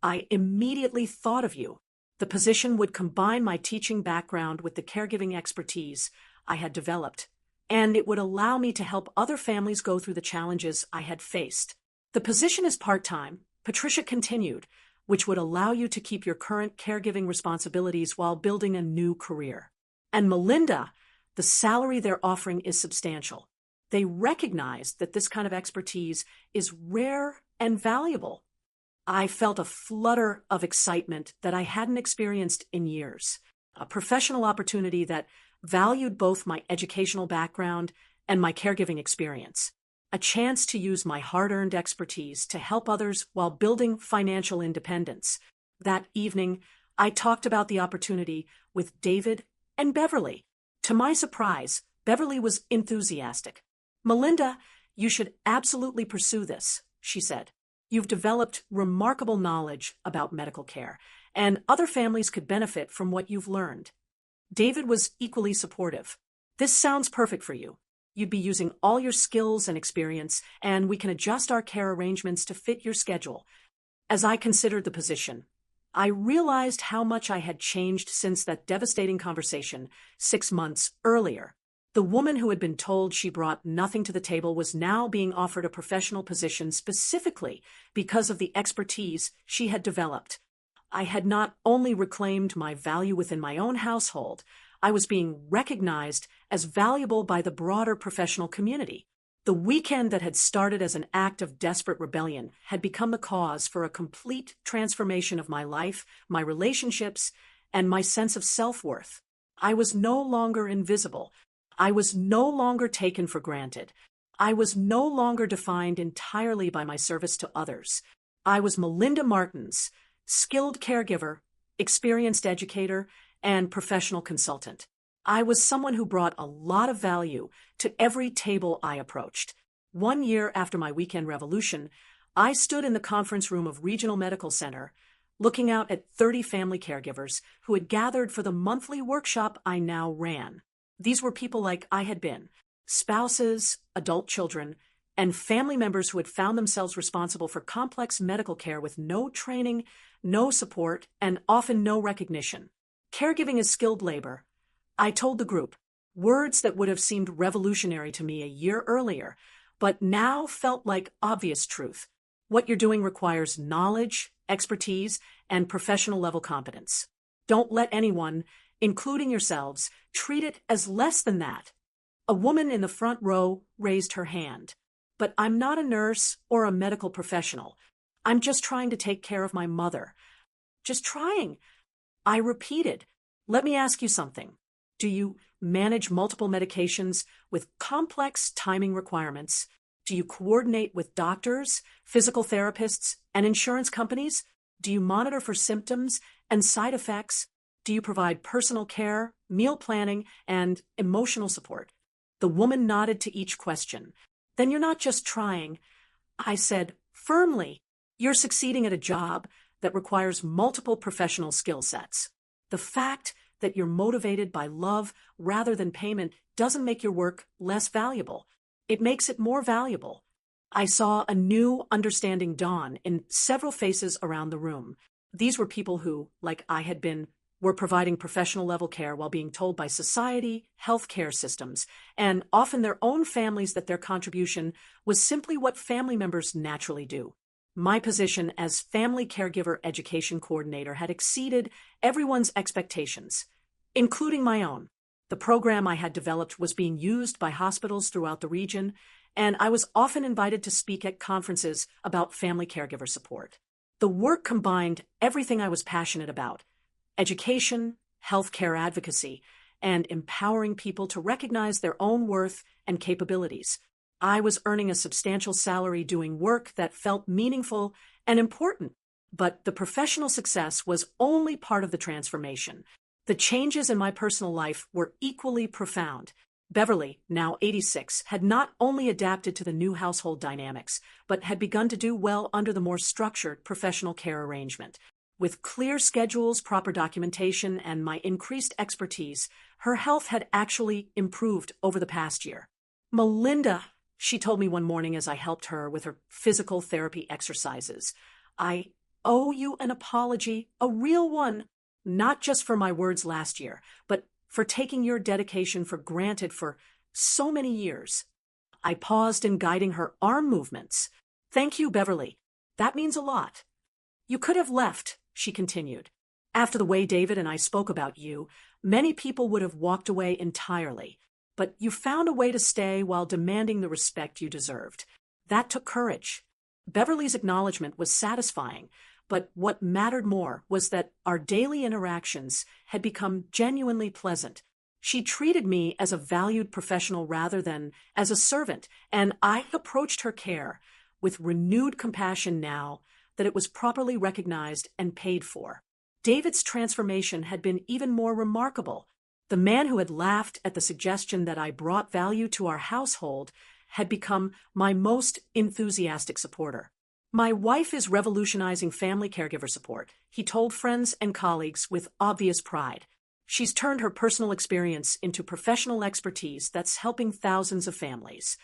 S1: I immediately thought of you. The position would combine my teaching background with the caregiving expertise I had developed, and it would allow me to help other families go through the challenges I had faced. The position is part-time, Patricia continued, which would allow you to keep your current caregiving responsibilities while building a new career. And Melinda, the salary they're offering is substantial. They recognize that this kind of expertise is rare and valuable. I felt a flutter of excitement that I hadn't experienced in years, a professional opportunity that valued both my educational background and my caregiving experience, a chance to use my hard-earned expertise to help others while building financial independence. That evening, I talked about the opportunity with David and Beverly. To my surprise, Beverly was enthusiastic. "Melinda, you should absolutely pursue this," she said. "You've developed remarkable knowledge about medical care, and other families could benefit from what you've learned." David was equally supportive. "This sounds perfect for you. You'd be using all your skills and experience, and we can adjust our care arrangements to fit your schedule." As I considered the position, I realized how much I had changed since that devastating conversation 6 months earlier. The woman who had been told she brought nothing to the table was now being offered a professional position specifically because of the expertise she had developed. I had not only reclaimed my value within my own household, I was being recognized as valuable by the broader professional community. The weekend that had started as an act of desperate rebellion had become the cause for a complete transformation of my life, my relationships, and my sense of self-worth. I was no longer invisible. I was no longer taken for granted. I was no longer defined entirely by my service to others. I was Melinda Martins, skilled caregiver, experienced educator, and professional consultant. I was someone who brought a lot of value to every table I approached. 1 year after my weekend revolution, I stood in the conference room of Regional Medical Center, looking out at 30 family caregivers who had gathered for the monthly workshop I now ran. These were people like I had been, spouses, adult children, and family members who had found themselves responsible for complex medical care with no training, no support, and often no recognition. Caregiving is skilled labor, I told the group, words that would have seemed revolutionary to me a year earlier, but now felt like obvious truth. What you're doing requires knowledge, expertise, and professional-level competence. Don't let anyone, including yourselves, treat it as less than that. A woman in the front row raised her hand. "But I'm not a nurse or a medical professional. I'm just trying to take care of my mother." "Just trying," I repeated. "Let me ask you something. Do you manage multiple medications with complex timing requirements? Do you coordinate with doctors, physical therapists, and insurance companies? Do you monitor for symptoms and side effects? Do you provide personal care, meal planning, and emotional support?" The woman nodded to each question. "Then you're not just trying," I said firmly. "You're succeeding at a job that requires multiple professional skill sets. The fact that you're motivated by love rather than payment doesn't make your work less valuable. It makes it more valuable." I saw a new understanding dawn in several faces around the room. These were people who, like I had been, were providing professional level care while being told by society, healthcare systems, and often their own families that their contribution was simply what family members naturally do. My position as family caregiver education coordinator had exceeded everyone's expectations, including my own. The program I had developed was being used by hospitals throughout the region, and I was often invited to speak at conferences about family caregiver support. The work combined everything I was passionate about: education, healthcare advocacy, and empowering people to recognize their own worth and capabilities. I was earning a substantial salary doing work that felt meaningful and important, but the professional success was only part of the transformation. The changes in my personal life were equally profound. Beverly, now 86, had not only adapted to the new household dynamics, but had begun to do well under the more structured professional care arrangement. With clear schedules, proper documentation, and my increased expertise, her health had actually improved over the past year. "Melinda," she told me one morning as I helped her with her physical therapy exercises, "I owe you an apology, a real one, not just for my words last year, but for taking your dedication for granted for so many years." I paused in guiding her arm movements. "Thank you, Beverly. That means a lot." "You could have left," she continued. "After the way David and I spoke about you, many people would have walked away entirely. But you found a way to stay while demanding the respect you deserved. That took courage." Beverly's acknowledgement was satisfying, but what mattered more was that our daily interactions had become genuinely pleasant. She treated me as a valued professional rather than as a servant, and I approached her care with renewed compassion now that it was properly recognized and paid for. David's transformation had been even more remarkable. The man who had laughed at the suggestion that I brought value to our household had become my most enthusiastic supporter. "My wife is revolutionizing family caregiver support," he told friends and colleagues with obvious pride. "She's turned her personal experience into professional expertise that's helping thousands of families."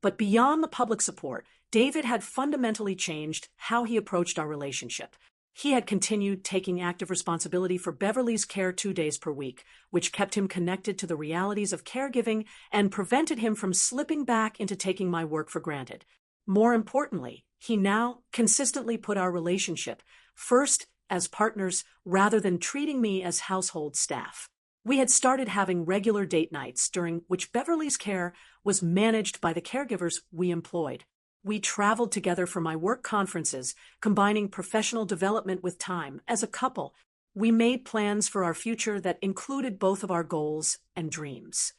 S1: But beyond the public support, David had fundamentally changed how he approached our relationship. He had continued taking active responsibility for Beverly's care 2 days per week, which kept him connected to the realities of caregiving and prevented him from slipping back into taking my work for granted. More importantly, he now consistently put our relationship first as partners rather than treating me as household staff. We had started having regular date nights during which Beverly's care was managed by the caregivers we employed. We traveled together for my work conferences, combining professional development with time. As a couple, we made plans for our future that included both of our goals and dreams.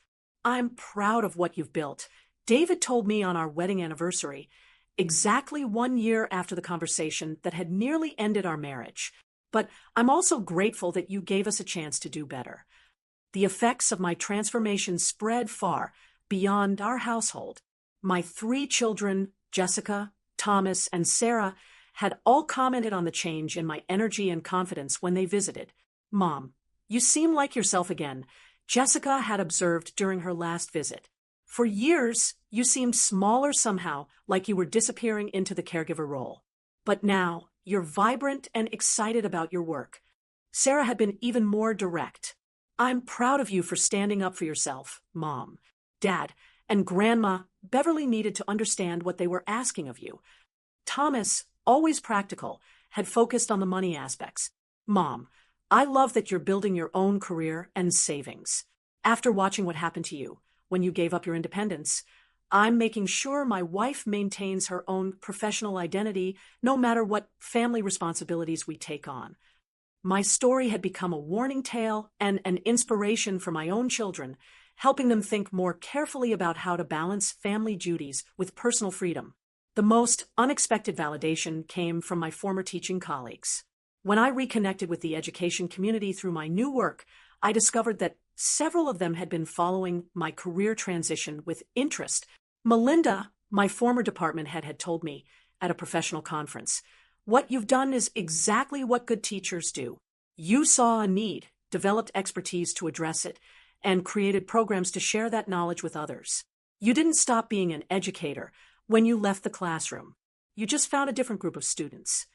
S1: "I'm proud of what you've built," David told me on our wedding anniversary, exactly 1 year after the conversation that had nearly ended our marriage. "But I'm also grateful that you gave us a chance to do better." The effects of my transformation spread far beyond our household. My 3 children, Jessica, Thomas, and Sarah, had all commented on the change in my energy and confidence when they visited. "Mom, you seem like yourself again," Jessica had observed during her last visit. "For years, you seemed smaller somehow, like you were disappearing into the caregiver role. But now, you're vibrant and excited about your work." Sarah had been even more direct. "I'm proud of you for standing up for yourself, Mom. Dad, and Grandma, Beverly needed to understand what they were asking of you." Thomas, always practical, had focused on the money aspects. "Mom, I love that you're building your own career and savings. After watching what happened to you when you gave up your independence, I'm making sure my wife maintains her own professional identity no matter what family responsibilities we take on." My story had become a warning tale and an inspiration for my own children, helping them think more carefully about how to balance family duties with personal freedom. The most unexpected validation came from my former teaching colleagues. When I reconnected with the education community through my new work, I discovered that several of them had been following my career transition with interest. Melinda, my former department head, had told me at a professional conference, "What you've done is exactly what good teachers do. You saw a need, developed expertise to address it, and created programs to share that knowledge with others. You didn't stop being an educator when you left the classroom. You just found a different group of students."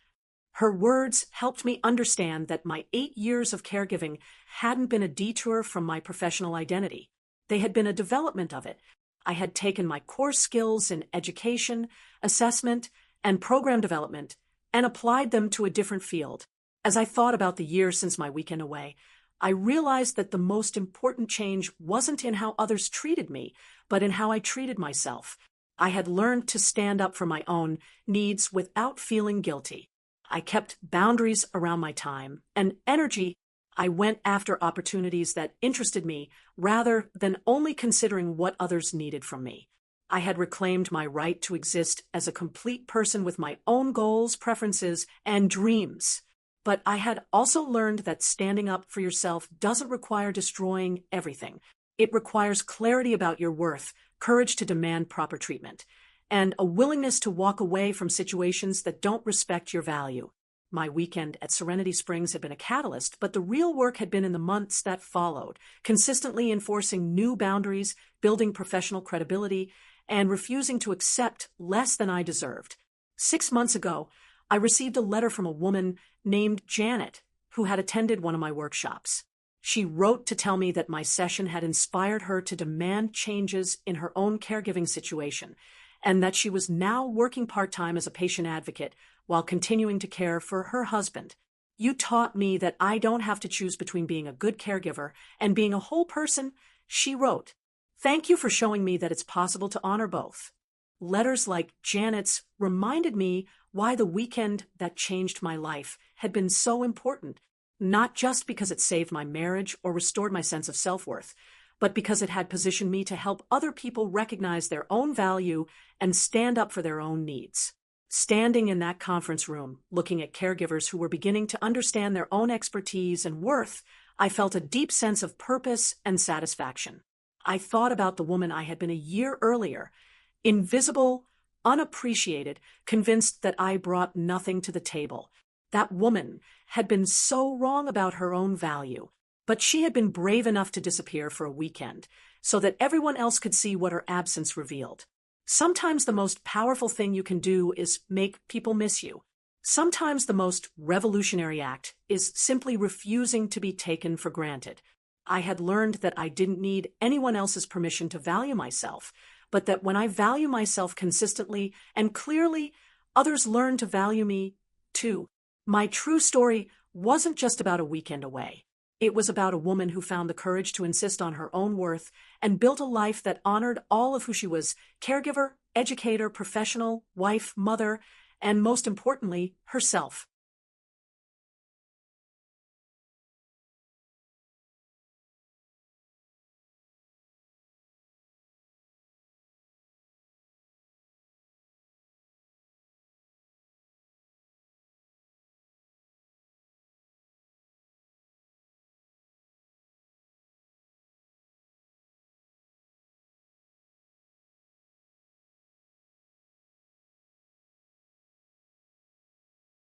S1: Her words helped me understand that my 8 years of caregiving hadn't been a detour from my professional identity. They had been a development of it. I had taken my core skills in education, assessment, and program development and applied them to a different field. As I thought about the years since my weekend away, I realized that the most important change wasn't in how others treated me, but in how I treated myself. I had learned to stand up for my own needs without feeling guilty. I kept boundaries around my time and energy. I went after opportunities that interested me rather than only considering what others needed from me. I had reclaimed my right to exist as a complete person with my own goals, preferences, and dreams. But I had also learned that standing up for yourself doesn't require destroying everything. It requires clarity about your worth, courage to demand proper treatment, and a willingness to walk away from situations that don't respect your value. My weekend at Serenity Springs had been a catalyst, but the real work had been in the months that followed, consistently enforcing new boundaries, building professional credibility, and refusing to accept less than I deserved. 6 months ago, I received a letter from a woman named Janet, who had attended one of my workshops. She wrote to tell me that my session had inspired her to demand changes in her own caregiving situation, and that she was now working part-time as a patient advocate while continuing to care for her husband. You taught me that I don't have to choose between being a good caregiver and being a whole person, she wrote. Thank you for showing me that it's possible to honor both. Letters like Janet's reminded me why the weekend that changed my life had been so important, not just because it saved my marriage or restored my sense of self-worth, but because it had positioned me to help other people recognize their own value and stand up for their own needs. Standing in that conference room, looking at caregivers who were beginning to understand their own expertise and worth, I felt a deep sense of purpose and satisfaction. I thought about the woman I had been a year earlier, invisible, unappreciated, convinced that I brought nothing to the table. That woman had been so wrong about her own value, but she had been brave enough to disappear for a weekend so that everyone else could see what her absence revealed. Sometimes the most powerful thing you can do is make people miss you. Sometimes the most revolutionary act is simply refusing to be taken for granted. I had learned that I didn't need anyone else's permission to value myself, but that when I value myself consistently and clearly, others learn to value me too. My true story wasn't just about a weekend away. It was about a woman who found the courage to insist on her own worth and built a life that honored all of who she was: caregiver, educator, professional, wife, mother, and most importantly, herself.